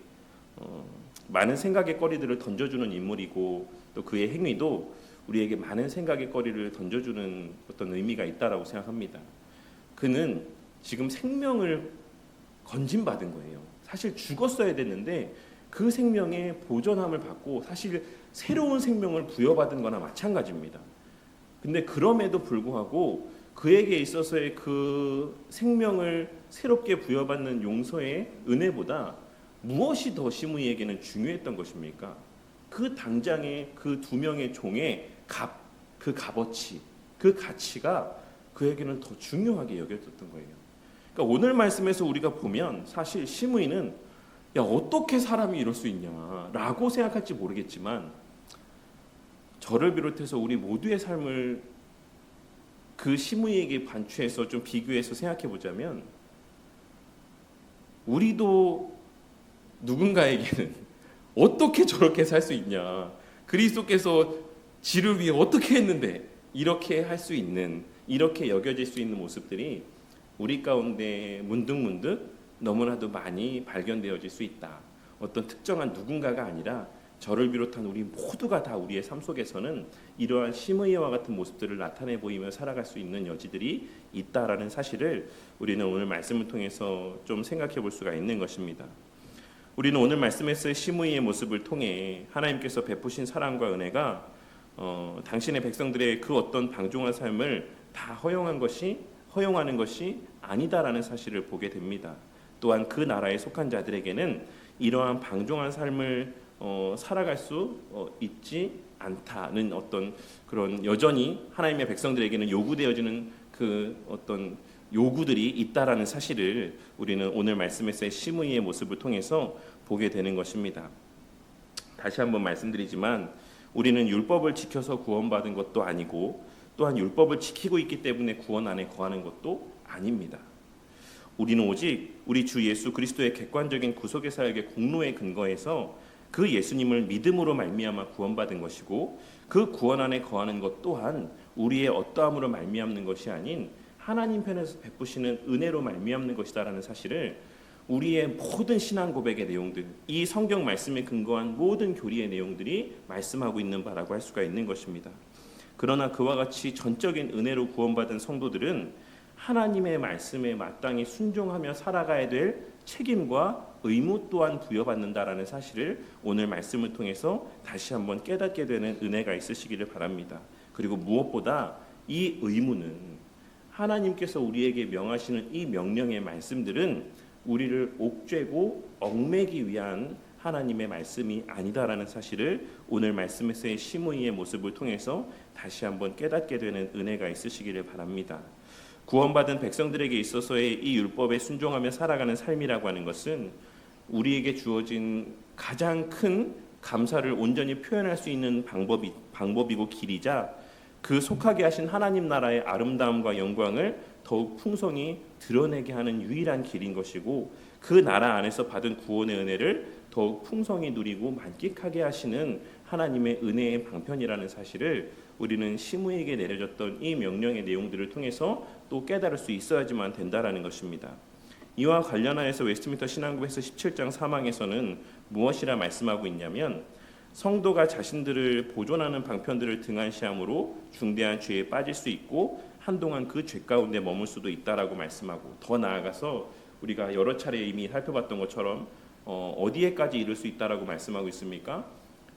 A: 많은 생각의 거리들을 던져주는 인물이고 또 그의 행위도 우리에게 많은 생각의 거리를 던져주는 어떤 의미가 있다라고 생각합니다. 그는 지금 생명을 건진받은 거예요. 사실 죽었어야 됐는데 그 생명의 보존함을 받고 사실 새로운 생명을 부여받은 거나 마찬가지입니다. 근데 그럼에도 불구하고 그에게 있어서의 그 생명을 새롭게 부여받는 용서의 은혜보다 무엇이 더 시므이에게는 중요했던 것입니까? 그 당장의 그 2명의 종의 그 값어치, 그 가치가 그에게는 더 중요하게 여겨졌던 거예요. 그러니까 오늘 말씀에서 우리가 보면 사실 시므이는 야 어떻게 사람이 이럴 수 있냐라고 생각할지 모르겠지만 저를 비롯해서 우리 모두의 삶을 그 시므이에게 반추해서 좀 비교해서 생각해 보자면 우리도 누군가에게는 어떻게 저렇게 살 수 있냐, 그리스도께서 지를 위해 어떻게 했는데 이렇게 할 수 있는, 이렇게 여겨질 수 있는 모습들이 우리 가운데 문득문득 너무나도 많이 발견되어질 수 있다. 어떤 특정한 누군가가 아니라 저를 비롯한 우리 모두가 다 우리의 삶 속에서는 이러한 시므이와 같은 모습들을 나타내 보이며 살아갈 수 있는 여지들이 있다라는 사실을 우리는 오늘 말씀을 통해서 좀 생각해 볼 수가 있는 것입니다. 우리는 오늘 말씀에서의 시므이의 모습을 통해 하나님께서 베푸신 사랑과 은혜가 당신의 백성들의 그 어떤 방종한 삶을 다 허용하는 것이 아니다라는 사실을 보게 됩니다. 또한 그 나라에 속한 자들에게는 이러한 방종한 삶을 살아갈 수 있지 않다는 어떤 그런 여전히 하나님의 백성들에게는 요구되어지는 그 어떤 요구들이 있다라는 사실을 우리는 오늘 말씀에서의 시므이의 모습을 통해서 보게 되는 것입니다. 다시 한번 말씀드리지만 우리는 율법을 지켜서 구원받은 것도 아니고 또한 율법을 지키고 있기 때문에 구원 안에 거하는 것도 아닙니다. 우리는 오직 우리 주 예수 그리스도의 객관적인 구속의 사역의 공로에 근거해서 그 예수님을 믿음으로 말미암아 구원받은 것이고 그 구원 안에 거하는 것 또한 우리의 어떠함으로 말미암는 것이 아닌 하나님 편에서 베푸시는 은혜로 말미암는 것이다라는 사실을 우리의 모든 신앙 고백의 내용들, 이 성경 말씀에 근거한 모든 교리의 내용들이 말씀하고 있는 바라고 할 수가 있는 것입니다. 그러나 그와 같이 전적인 은혜로 구원받은 성도들은 하나님의 말씀에 마땅히 순종하며 살아가야 될 책임과 의무 또한 부여받는다라는 사실을 오늘 말씀을 통해서 다시 한번 깨닫게 되는 은혜가 있으시기를 바랍니다. 그리고 무엇보다 이 의무는 하나님께서 우리에게 명하시는 이 명령의 말씀들은 우리를 옥죄고 얽매기 위한 하나님의 말씀이 아니다라는 사실을 오늘 말씀에서의 시므이의 모습을 통해서 다시 한번 깨닫게 되는 은혜가 있으시기를 바랍니다. 구원받은 백성들에게 있어서의 이 율법에 순종하며 살아가는 삶이라고 하는 것은 우리에게 주어진 가장 큰 감사를 온전히 표현할 수 있는 방법이고 길이자 그 속하게 하신 하나님 나라의 아름다움과 영광을 더욱 풍성히 드러내게 하는 유일한 길인 것이고 그 나라 안에서 받은 구원의 은혜를 더욱 풍성히 누리고 만끽하게 하시는 하나님의 은혜의 방편이라는 사실을 우리는 시므에게 내려졌던 이 명령의 내용들을 통해서 또 깨달을 수 있어야지만 된다라는 것입니다. 이와 관련하여서 웨스트민스터 신앙국에서 17장 3항에서는 무엇이라 말씀하고 있냐면, 성도가 자신들을 보존하는 방편들을 등한시함으로 중대한 죄에 빠질 수 있고 한동안 그 죄 가운데 머물 수도 있다라고 말씀하고, 더 나아가서 우리가 여러 차례 이미 살펴봤던 것처럼 어디에까지 이를 수 있다라고 말씀하고 있습니까?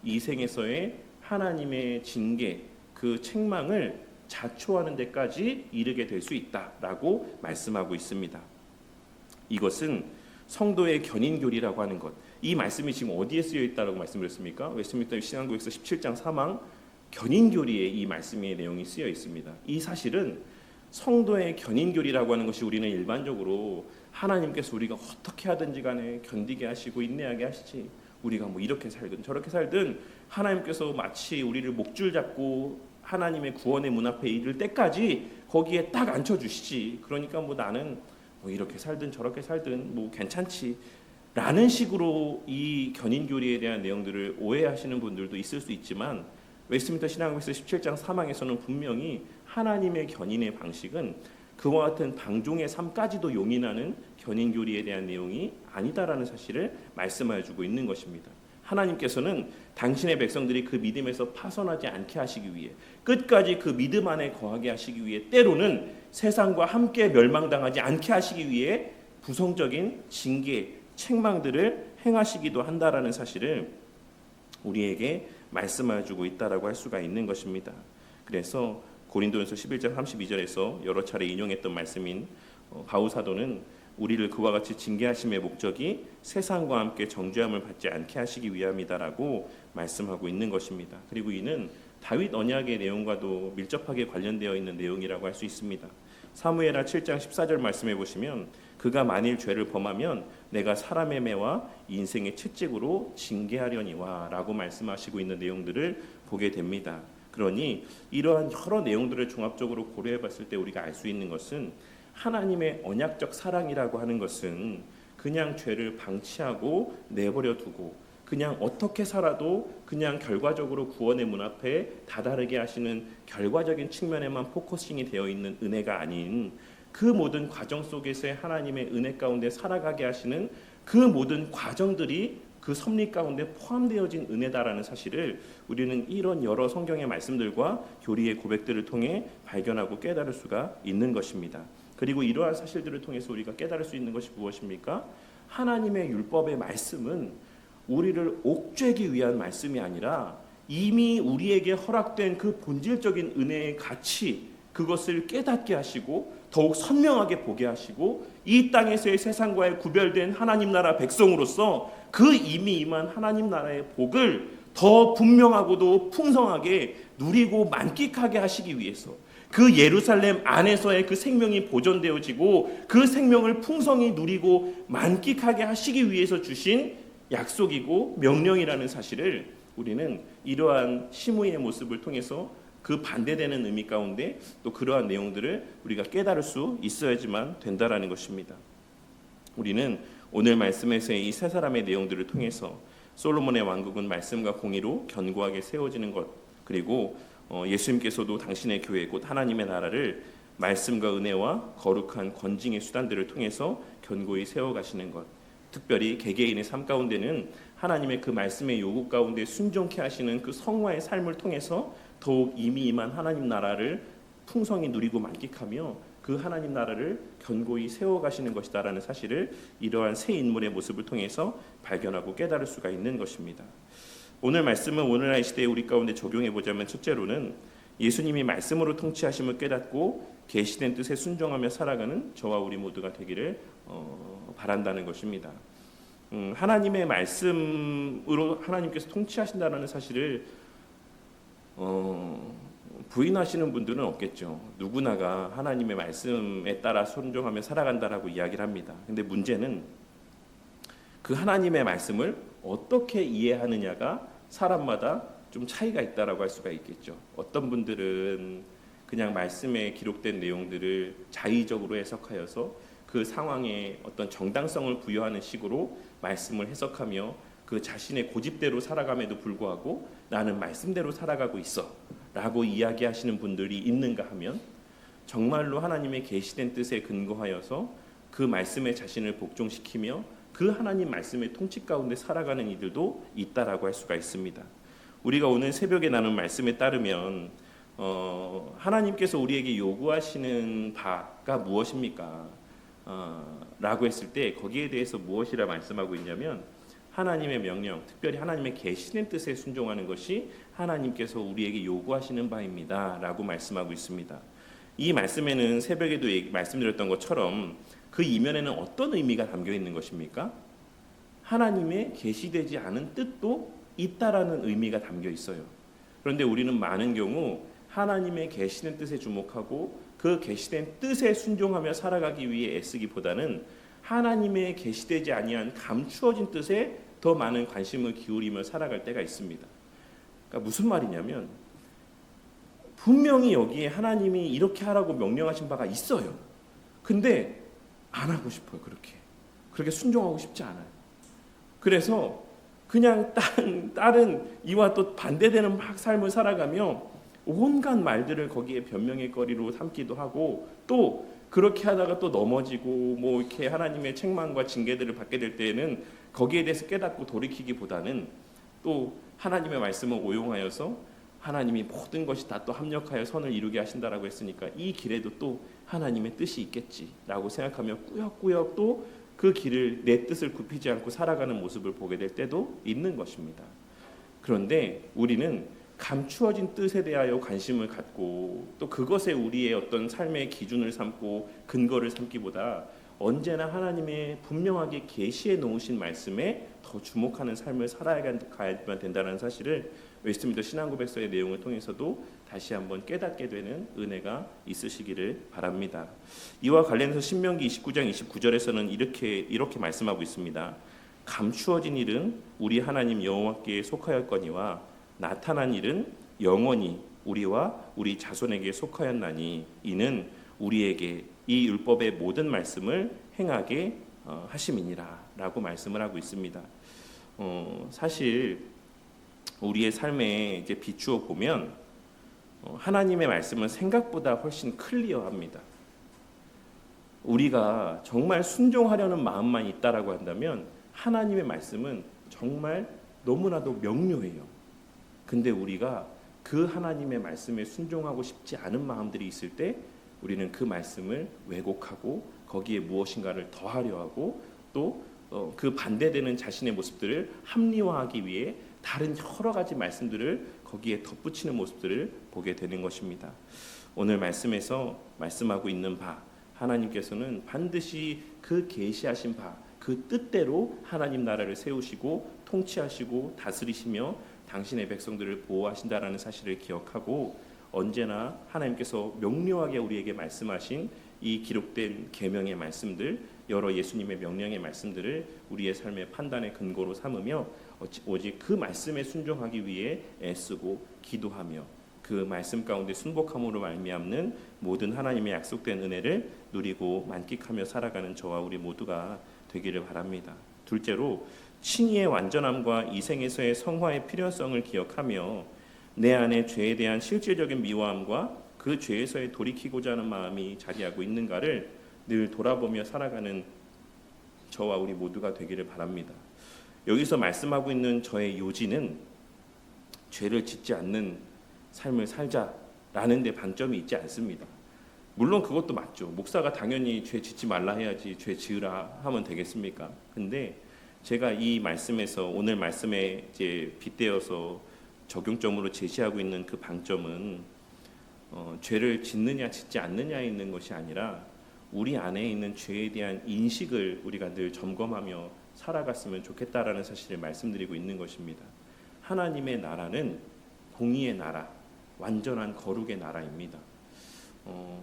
A: 이 생에서의 하나님의 징계, 그 책망을 자초하는 데까지 이르게 될 수 있다라고 말씀하고 있습니다. 이것은 성도의 견인교리라고 하는 것, 이 말씀이 지금 어디에 쓰여 있다라고 말씀드렸습니까? 웨스트민스터 신앙국에서 17장 3항 견인교리에 이 말씀의 내용이 쓰여 있습니다. 이 사실은 성도의 견인교리라고 하는 것이, 우리는 일반적으로 하나님께서 우리가 어떻게 하든지 간에 견디게 하시고 인내하게 하시지, 우리가 뭐 이렇게 살든 저렇게 살든 하나님께서 마치 우리를 목줄 잡고 하나님의 구원의 문 앞에 이를 때까지 거기에 딱 앉혀주시지, 그러니까 뭐 나는 뭐 이렇게 살든 저렇게 살든 뭐 괜찮지 라는 식으로 이 견인교리에 대한 내용들을 오해하시는 분들도 있을 수 있지만, 웨스트민스터 신앙국에서 17장 3항에서는 분명히 하나님의 견인의 방식은 그와 같은 방종의 삶까지도 용인하는 견인교리에 대한 내용이 아니다라는 사실을 말씀하여 주고 있는 것입니다. 하나님께서는 당신의 백성들이 그 믿음에서 파선하지 않게 하시기 위해, 끝까지 그 믿음 안에 거하게 하시기 위해, 때로는 세상과 함께 멸망당하지 않게 하시기 위해 부성적인 징계, 책망들을 행하시기도 한다라는 사실을 우리에게 말씀해 주고 있다라고 할 수가 있는 것입니다. 그래서 고린도전서 11장 32절에서 여러 차례 인용했던 말씀인 바울 사도는 우리를 그와 같이 징계하심의 목적이 세상과 함께 정죄함을 받지 않게 하시기 위함이다라고 말씀하고 있는 것입니다. 그리고 이는 다윗 언약의 내용과도 밀접하게 관련되어 있는 내용이라고 할 수 있습니다. 사무엘하 7장 14절 말씀해 보시면, 그가 만일 죄를 범하면 내가 사람의 매와 인생의 채찍으로 징계하려니와 라고 말씀하시고 있는 내용들을 보게 됩니다. 그러니 이러한 여러 내용들을 종합적으로 고려해 봤을 때 우리가 알 수 있는 것은, 하나님의 언약적 사랑이라고 하는 것은 그냥 죄를 방치하고 내버려 두고 그냥 어떻게 살아도 그냥 결과적으로 구원의 문 앞에 다다르게 하시는 결과적인 측면에만 포커싱이 되어 있는 은혜가 아닌, 그 모든 과정 속에서의 하나님의 은혜 가운데 살아가게 하시는 그 모든 과정들이 그 섭리 가운데 포함되어진 은혜다라는 사실을 우리는 이런 여러 성경의 말씀들과 교리의 고백들을 통해 발견하고 깨달을 수가 있는 것입니다. 그리고 이러한 사실들을 통해서 우리가 깨달을 수 있는 것이 무엇입니까? 하나님의 율법의 말씀은 우리를 옥죄기 위한 말씀이 아니라 이미 우리에게 허락된 그 본질적인 은혜의 가치, 그것을 깨닫게 하시고 더욱 선명하게 보게 하시고, 이 땅에서의 세상과의 구별된 하나님 나라 백성으로서 그 이미 임한 하나님 나라의 복을 더 분명하고도 풍성하게 누리고 만끽하게 하시기 위해서, 그 예루살렘 안에서의 그 생명이 보존되어지고 그 생명을 풍성히 누리고 만끽하게 하시기 위해서 주신 약속이고 명령이라는 사실을 우리는 이러한 시므이의 모습을 통해서 그 반대되는 의미 가운데 또 그러한 내용들을 우리가 깨달을 수 있어야지만 된다라는 것입니다. 우리는 오늘 말씀에서의 이 세 사람의 내용들을 통해서 솔로몬의 왕국은 말씀과 공의로 견고하게 세워지는 것, 그리고 예수님께서도 당신의 교회 곧 하나님의 나라를 말씀과 은혜와 거룩한 권징의 수단들을 통해서 견고히 세워가시는 것, 특별히 개개인의 삶 가운데는 하나님의 그 말씀의 요구 가운데 순종케 하시는 그 성화의 삶을 통해서 더욱 이미 임한 하나님 나라를 풍성히 누리고 만끽하며 그 하나님 나라를 견고히 세워가시는 것이다라는 사실을 이러한 새 인물의 모습을 통해서 발견하고 깨달을 수가 있는 것입니다. 오늘 말씀은 오늘날 시대에 우리 가운데 적용해 보자면, 첫째로는 예수님이 말씀으로 통치하심을 깨닫고 계시된 뜻에 순종하며 살아가는 저와 우리 모두가 되기를 바란다는 것입니다. 하나님의 말씀으로 하나님께서 통치하신다는 사실을 부인하시는 분들은 없겠죠. 누구나가 하나님의 말씀에 따라 순종하며 살아간다라고 이야기를 합니다. 근데 문제는 그 하나님의 말씀을 어떻게 이해하느냐가 사람마다 좀 차이가 있다라고 할 수가 있겠죠. 어떤 분들은 그냥 말씀에 기록된 내용들을 자의적으로 해석하여서 그 상황에 어떤 정당성을 부여하는 식으로 말씀을 해석하며 그 자신의 고집대로 살아감에도 불구하고 나는 말씀대로 살아가고 있어 라고 이야기하시는 분들이 있는가 하면 정말로 하나님의 계시된 뜻에 근거하여서 그 말씀에 자신을 복종시키며 그 하나님 말씀의 통치 가운데 살아가는 이들도 있다라고 할 수가 있습니다. 우리가 오늘 새벽에 나눈 말씀에 따르면 하나님께서 우리에게 요구하시는 바가 무엇입니까? 라고 했을 때 거기에 대해서 무엇이라 말씀하고 있냐면 하나님의 명령, 특별히 하나님의 계시된 뜻에 순종하는 것이 하나님께서 우리에게 요구하시는 바입니다 라고 말씀하고 있습니다. 이 말씀에는 새벽에도 말씀드렸던 것처럼 그 이면에는 어떤 의미가 담겨 있는 것입니까? 하나님의 계시되지 않은 뜻도 있다라는 의미가 담겨 있어요. 그런데 우리는 많은 경우 하나님의 계시된 뜻에 주목하고 그 계시된 뜻에 순종하며 살아가기 위해 애쓰기보다는 하나님의 계시되지 아니한 감추어진 뜻에 더 많은 관심을 기울이며 살아갈 때가 있습니다. 그러니까 무슨 말이냐면 분명히 여기에 하나님이 이렇게 하라고 명령하신 바가 있어요. 근데 안 하고 싶어요. 그렇게 순종하고 싶지 않아요. 그래서 그냥 다른 이와 또 반대되는 삶을 살아가며 온갖 말들을 거기에 변명의 거리로 삼기도 하고 또 그렇게 하다가 또 넘어지고 뭐 이렇게 하나님의 책망과 징계들을 받게 될 때에는 거기에 대해서 깨닫고 돌이키기보다는 또 하나님의 말씀을 오용하여서 하나님이 모든 것이 다 또 합력하여 선을 이루게 하신다라고 했으니까 이 길에도 또 하나님의 뜻이 있겠지라고 생각하며 꾸역꾸역 또 그 길을 내 뜻을 굽히지 않고 살아가는 모습을 보게 될 때도 있는 것입니다. 그런데 우리는 감추어진 뜻에 대하여 관심을 갖고 또 그것에 우리의 어떤 삶의 기준을 삼고 근거를 삼기보다 언제나 하나님의 분명하게 계시해 놓으신 말씀에 더 주목하는 삶을 살아가야만 된다는 사실을 웨스트민스터 신앙고백서의 내용을 통해서도 다시 한번 깨닫게 되는 은혜가 있으시기를 바랍니다. 이와 관련해서 신명기 29장 29절에서는 이렇게 말씀하고 있습니다. 감추어진 일은 우리 하나님 여호와께 속하였거니와 나타난 일은 영원히 우리와 우리 자손에게 속하였나니 이는 우리에게 이 율법의 모든 말씀을 행하게 하심이니라 라고 말씀을 하고 있습니다. 사실 우리의 삶에 이제 비추어 보면 하나님의 말씀은 생각보다 훨씬 클리어합니다. 우리가 정말 순종하려는 마음만 있다라고 한다면 하나님의 말씀은 정말 너무나도 명료해요. 근데 우리가 그 하나님의 말씀에 순종하고 싶지 않은 마음들이 있을 때 우리는 그 말씀을 왜곡하고 거기에 무엇인가를 더하려 하고 또 그 반대되는 자신의 모습들을 합리화하기 위해 다른 여러 가지 말씀들을 거기에 덧붙이는 모습들을 보게 되는 것입니다. 오늘 말씀에서 말씀하고 있는 바 하나님께서는 반드시 그 계시하신 바 그 뜻대로 하나님 나라를 세우시고 통치하시고 다스리시며 당신의 백성들을 보호하신다라는 사실을 기억하고 언제나 하나님께서 명료하게 우리에게 말씀하신 이 기록된 계명의 말씀들 여러 예수님의 명령의 말씀들을 우리의 삶의 판단의 근거로 삼으며 오직 그 말씀에 순종하기 위해 애쓰고 기도하며 그 말씀 가운데 순복함으로 말미암는 모든 하나님의 약속된 은혜를 누리고 만끽하며 살아가는 저와 우리 모두가 되기를 바랍니다. 둘째로 칭의의 완전함과 이 생에서의 성화의 필요성을 기억하며 내 안에 죄에 대한 실질적인 미워함과 그 죄에서의 돌이키고자 하는 마음이 자리하고 있는가를 늘 돌아보며 살아가는 저와 우리 모두가 되기를 바랍니다. 여기서 말씀하고 있는 저의 요지는 죄를 짓지 않는 삶을 살자라는 데 방점이 있지 않습니다. 물론 그것도 맞죠. 목사가 당연히 죄 짓지 말라 해야지 죄 지으라 하면 되겠습니까? 근데 제가 이 말씀에서 오늘 말씀에 이제 빗대어서 적용점으로 제시하고 있는 그 방점은 죄를 짓느냐 짓지 않느냐에 있는 것이 아니라 우리 안에 있는 죄에 대한 인식을 우리가 늘 점검하며 살아갔으면 좋겠다라는 사실을 말씀드리고 있는 것입니다. 하나님의 나라는 공의의 나라, 완전한 거룩의 나라입니다.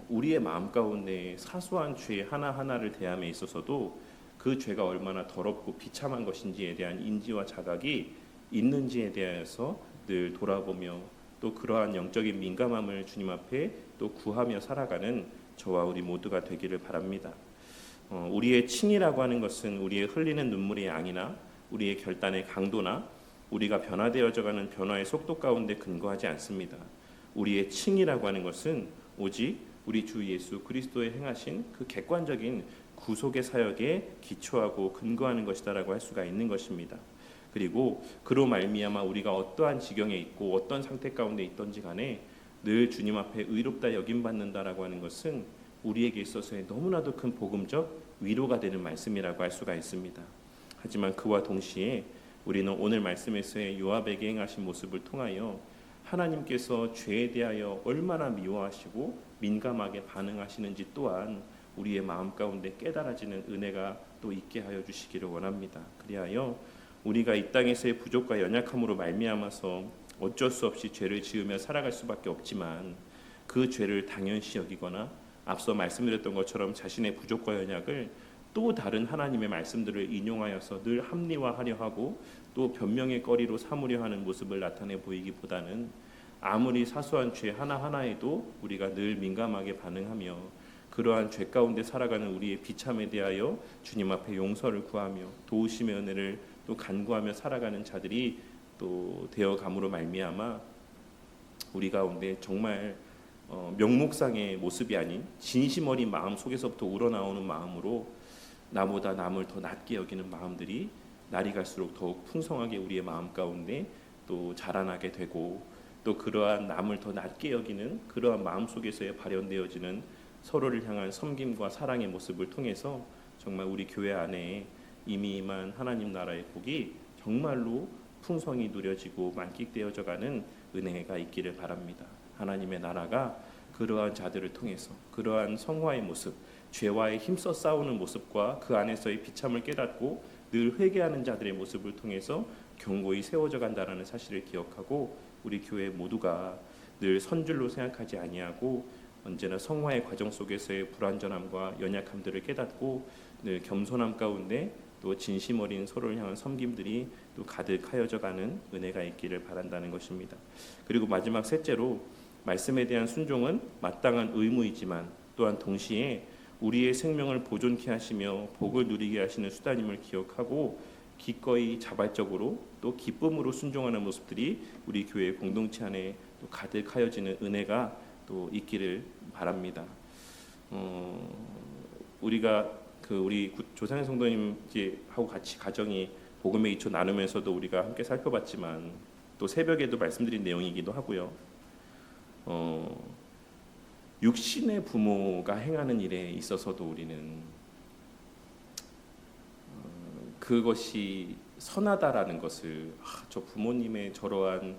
A: 우리의 마음 가운데 사소한 죄 하나하나를 대함에 있어서도 그 죄가 얼마나 더럽고 비참한 것인지에 대한 인지와 자각이 있는지에 대해서 늘 돌아보며 또 그러한 영적인 민감함을 주님 앞에 또 구하며 살아가는 저와 우리 모두가 되기를 바랍니다. 우리의 칭의라고 하는 것은 우리의 흘리는 눈물의 양이나 우리의 결단의 강도나 우리가 변화되어져가는 변화의 속도 가운데 근거하지 않습니다. 우리의 칭이라고 하는 것은 오직 우리 주 예수 그리스도의 행하신 그 객관적인 구속의 사역에 기초하고 근거하는 것이다라고 할 수가 있는 것입니다. 그리고 그로 말미암아 우리가 어떠한 지경에 있고 어떤 상태 가운데 있던지 간에 늘 주님 앞에 의롭다 여김 받는다라고 하는 것은 우리에게 있어서의 너무나도 큰 복음적 위로가 되는 말씀이라고 할 수가 있습니다. 하지만 그와 동시에 우리는 오늘 말씀에서의 요압에게 행하신 모습을 통하여 하나님께서 죄에 대하여 얼마나 미워하시고 민감하게 반응하시는지 또한 우리의 마음 가운데 깨달아지는 은혜가 또 있게 하여 주시기를 원합니다. 그리하여 우리가 이 땅에서의 부족과 연약함으로 말미암아서 어쩔 수 없이 죄를 지으며 살아갈 수밖에 없지만 그 죄를 당연시 여기거나 앞서 말씀드렸던 것처럼 자신의 부족과 연약을 또 다른 하나님의 말씀들을 인용하여서 늘 합리화하려 하고 또 변명의 거리로 삼으려 하는 모습을 나타내 보이기보다는 아무리 사소한 죄 하나하나에도 우리가 늘 민감하게 반응하며 그러한 죄 가운데 살아가는 우리의 비참에 대하여 주님 앞에 용서를 구하며 도우심의 은혜를 또 간구하며 살아가는 자들이 또 되어감으로 말미암아 우리 가운데 정말 명목상의 모습이 아닌 진심 어린 마음 속에서부터 우러나오는 마음으로 나보다 남을 더 낮게 여기는 마음들이 날이 갈수록 더욱 풍성하게 우리의 마음 가운데 또 자라나게 되고 또 그러한 남을 더 낮게 여기는 그러한 마음 속에서의 발현되어지는 서로를 향한 섬김과 사랑의 모습을 통해서 정말 우리 교회 안에 이미 임한 하나님 나라의 복이 정말로 풍성히 누려지고 만끽되어져 가는 은혜가 있기를 바랍니다. 하나님의 나라가 그러한 자들을 통해서 그러한 성화의 모습, 죄와의 힘써 싸우는 모습과 그 안에서의 비참을 깨닫고 늘 회개하는 자들의 모습을 통해서 견고히 세워져 간다는 사실을 기억하고 우리 교회 모두가 늘 선줄로 생각하지 아니하고 언제나 성화의 과정 속에서의 불완전함과 연약함들을 깨닫고 늘 겸손함 가운데 또 진심 어린 서로를 향한 섬김들이 또 가득하여져 가는 은혜가 있기를 바란다는 것입니다. 그리고 마지막 셋째로 말씀에 대한 순종은 마땅한 의무이지만 또한 동시에 우리의 생명을 보존케 하시며 복을 누리게 하시는 수단임을 기억하고 기꺼이 자발적으로 또 기쁨으로 순종하는 모습들이 우리 교회 공동체 안에 또 가득하여지는 은혜가 또 있기를 바랍니다. 우리가 우리 조상의 성도님하고 같이 가정이 복음의 이초 나누면서도 우리가 함께 살펴봤지만 또 새벽에도 말씀드린 내용이기도 하고요. 육신의 부모가 행하는 일에 있어서도 우리는 그것이 선하다라는 것을 저 부모님의 저러한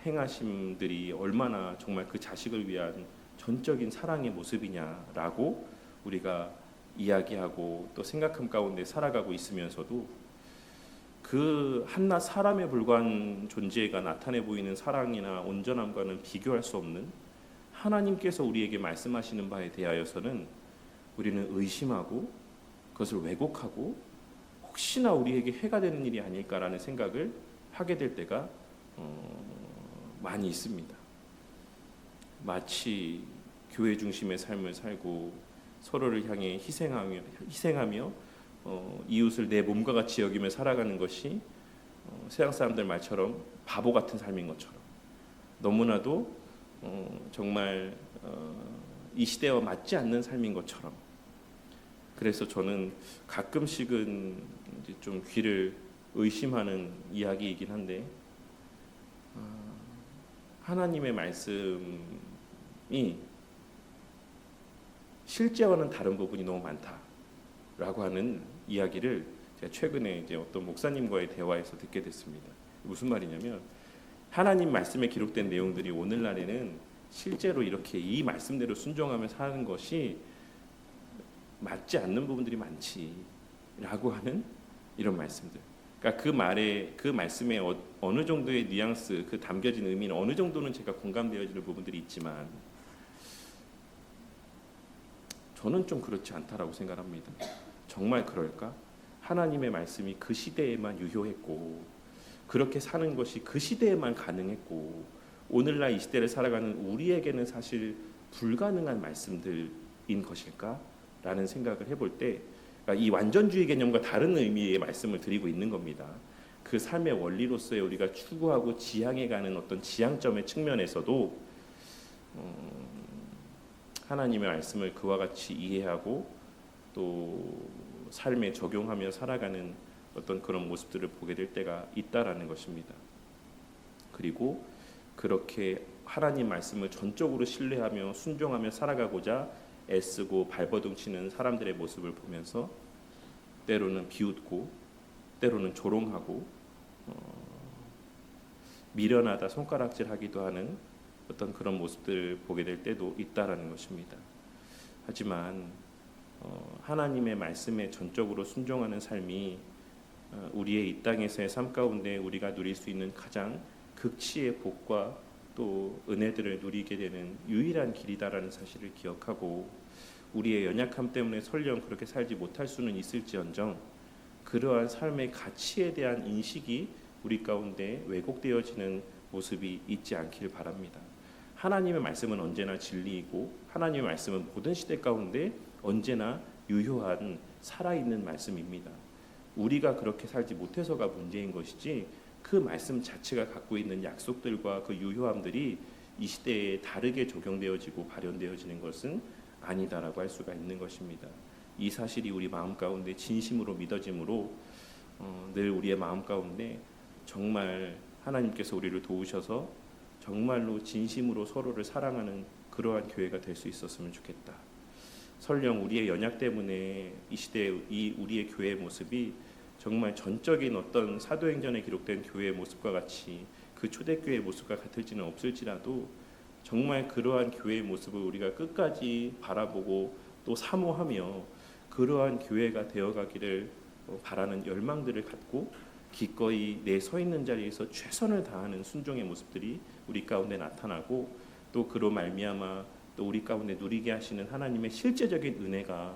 A: 행하심들이 얼마나 정말 그 자식을 위한 전적인 사랑의 모습이냐라고 우리가 이야기하고 또 생각함 가운데 살아가고 있으면서도 그 한낱 사람에 불과한 존재가 나타내 보이는 사랑이나 온전함과는 비교할 수 없는 하나님께서 우리에게 말씀하시는 바에 대하여서는 우리는 의심하고 그것을 왜곡하고 혹시나 우리에게 해가 되는 일이 아닐까라는 생각을 하게 될 때가 많이 있습니다. 마치 교회 중심의 삶을 살고 서로를 향해 희생하며 이웃을 내 몸과 같이 여기며 살아가는 것이 세상 사람들 말처럼 바보 같은 삶인 것처럼 너무나도 정말 이 시대와 맞지 않는 삶인 것처럼 그래서 저는 가끔씩은 이제 좀 귀를 의심하는 이야기이긴 한데 하나님의 말씀이 실제와는 다른 부분이 너무 많다라고 하는 이야기를 제가 최근에 이제 어떤 목사님과의 대화에서 듣게 됐습니다. 무슨 말이냐면 하나님 말씀에 기록된 내용들이 오늘날에는 실제로 이렇게 이 말씀대로 순종하며 사는 것이 맞지 않는 부분들이 많지라고 하는 이런 말씀들. 그러니까 그 말씀에 어느 정도의 뉘앙스, 그 담겨진 의미는 어느 정도는 제가 공감되어지는 부분들이 있지만 저는 좀 그렇지 않다라고 생각합니다. 정말 그럴까? 하나님의 말씀이 그 시대에만 유효했고 그렇게 사는 것이 그 시대에만 가능했고 오늘날 이 시대를 살아가는 우리에게는 사실 불가능한 말씀들인 것일까? 라는 생각을 해볼 때 그러니까 이 완전주의 개념과 다른 의미의 말씀을 드리고 있는 겁니다. 그 삶의 원리로서의 우리가 추구하고 지향해가는 어떤 지향점의 측면에서도 하나님의 말씀을 그와 같이 이해하고 또 삶에 적용하며 살아가는 어떤 그런 모습들을 보게 될 때가 있다라는 것입니다. 그리고 그렇게 하나님 말씀을 전적으로 신뢰하며 순종하며 살아가고자 애쓰고 발버둥치는 사람들의 모습을 보면서 때로는 비웃고 때로는 조롱하고 미련하다 손가락질하기도 하는 어떤 그런 모습들을 보게 될 때도 있다라는 것입니다. 하지만 하나님의 말씀에 전적으로 순종하는 삶이 우리의 이 땅에서의 삶 가운데 우리가 누릴 수 있는 가장 극치의 복과 또 은혜들을 누리게 되는 유일한 길이다라는 사실을 기억하고 우리의 연약함 때문에 설령 그렇게 살지 못할 수는 있을지언정 그러한 삶의 가치에 대한 인식이 우리 가운데 왜곡되어지는 모습이 있지 않길 바랍니다. 하나님의 말씀은 언제나 진리이고 하나님의 말씀은 모든 시대 가운데 언제나 유효한 살아있는 말씀입니다. 우리가 그렇게 살지 못해서가 문제인 것이지 그 말씀 자체가 갖고 있는 약속들과 그 유효함들이 이 시대에 다르게 적용되어지고 발현되어지는 것은 아니다라고 할 수가 있는 것입니다. 이 사실이 우리 마음 가운데 진심으로 믿어짐으로 늘 우리의 마음 가운데 정말 하나님께서 우리를 도우셔서 정말로 진심으로 서로를 사랑하는 그러한 교회가 될 수 있었으면 좋겠다. 설령 우리의 연약 때문에 이 시대의 이 우리의 교회의 모습이 정말 전적인 어떤 사도행전에 기록된 교회의 모습과 같이 그 초대교회의 모습과 같을지는 없을지라도 정말 그러한 교회의 모습을 우리가 끝까지 바라보고 또 사모하며 그러한 교회가 되어가기를 바라는 열망들을 갖고 기꺼이 내 서 있는 자리에서 최선을 다하는 순종의 모습들이 우리 가운데 나타나고 또 그로 말미암아 또 우리 가운데 누리게 하시는 하나님의 실제적인 은혜가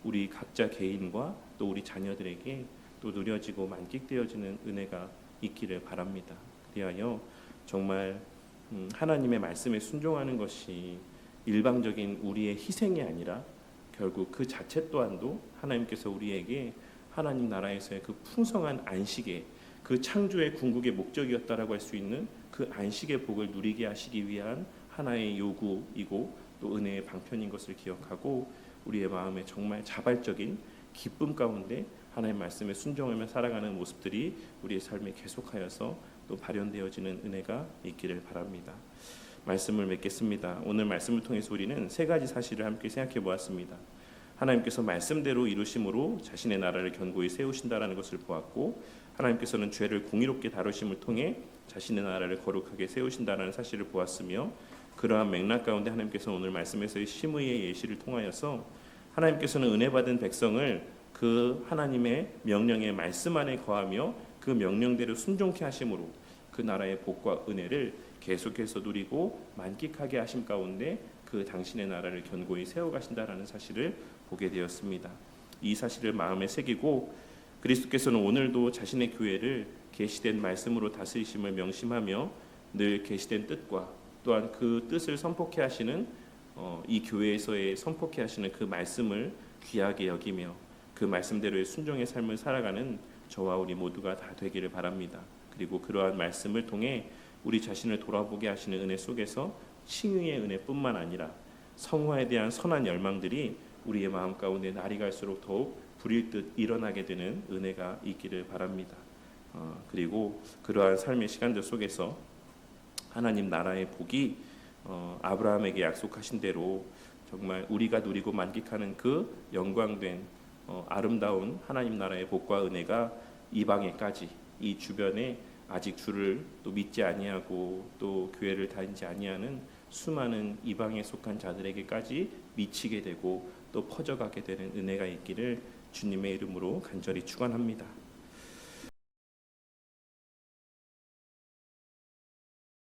A: 우리 각자 개인과 또 우리 자녀들에게 또 누려지고 만끽되어지는 은혜가 있기를 바랍니다. 그리하여 정말 하나님의 말씀에 순종하는 것이 일방적인 우리의 희생이 아니라 결국 그 자체 또한도 하나님께서 우리에게 하나님 나라에서의 그 풍성한 안식의 그 창조의 궁극의 목적이었다라고 할 수 있는 그 안식의 복을 누리게 하시기 위한 하나의 요구이고 또 은혜의 방편인 것을 기억하고 우리의 마음에 정말 자발적인 기쁨 가운데 하나님 말씀에 순종하며 살아가는 모습들이 우리의 삶에 계속하여서 또 발현되어지는 은혜가 있기를 바랍니다. 말씀을 맺겠습니다. 오늘 말씀을 통해서 우리는 세 가지 사실을 함께 생각해 보았습니다. 하나님께서 말씀대로 이루심으로 자신의 나라를 견고히 세우신다라는 것을 보았고 하나님께서는 죄를 공의롭게 다루심을 통해 자신의 나라를 거룩하게 세우신다라는 사실을 보았으며 그러한 맥락 가운데 하나님께서 오늘 말씀에서의 심의의 예시를 통하여서 하나님께서는 은혜 받은 백성을 그 하나님의 명령의 말씀 안에 거하며 그 명령대로 순종케 하심으로 그 나라의 복과 은혜를 계속해서 누리고 만끽하게 하심 가운데 그 당신의 나라를 견고히 세워가신다라는 사실을 보게 되었습니다. 이 사실을 마음에 새기고 그리스도께서는 오늘도 자신의 교회를 계시된 말씀으로 다스리심을 명심하며 늘 계시된 뜻과 또한 그 뜻을 선포케 하시는 이 교회에서의 선포케 하시는 그 말씀을 귀하게 여기며 그 말씀대로의 순종의 삶을 살아가는 저와 우리 모두가 다 되기를 바랍니다. 그리고 그러한 말씀을 통해 우리 자신을 돌아보게 하시는 은혜 속에서 칭의의 은혜뿐만 아니라 성화에 대한 선한 열망들이 우리의 마음 가운데 날이 갈수록 더욱 불일 듯 일어나게 되는 은혜가 있기를 바랍니다. 그리고 그러한 삶의 시간들 속에서 하나님 나라의 복이 아브라함에게 약속하신 대로 정말 우리가 누리고 만끽하는 그 영광된 아름다운 하나님 나라의 복과 은혜가 이방에까지 이 주변에 아직 주를 또 믿지 아니하고 또 교회를 다니지 아니하는 수많은 이방에 속한 자들에게까지 미치게 되고 또 퍼져가게 되는 은혜가 있기를 주님의 이름으로 간절히 축원합니다.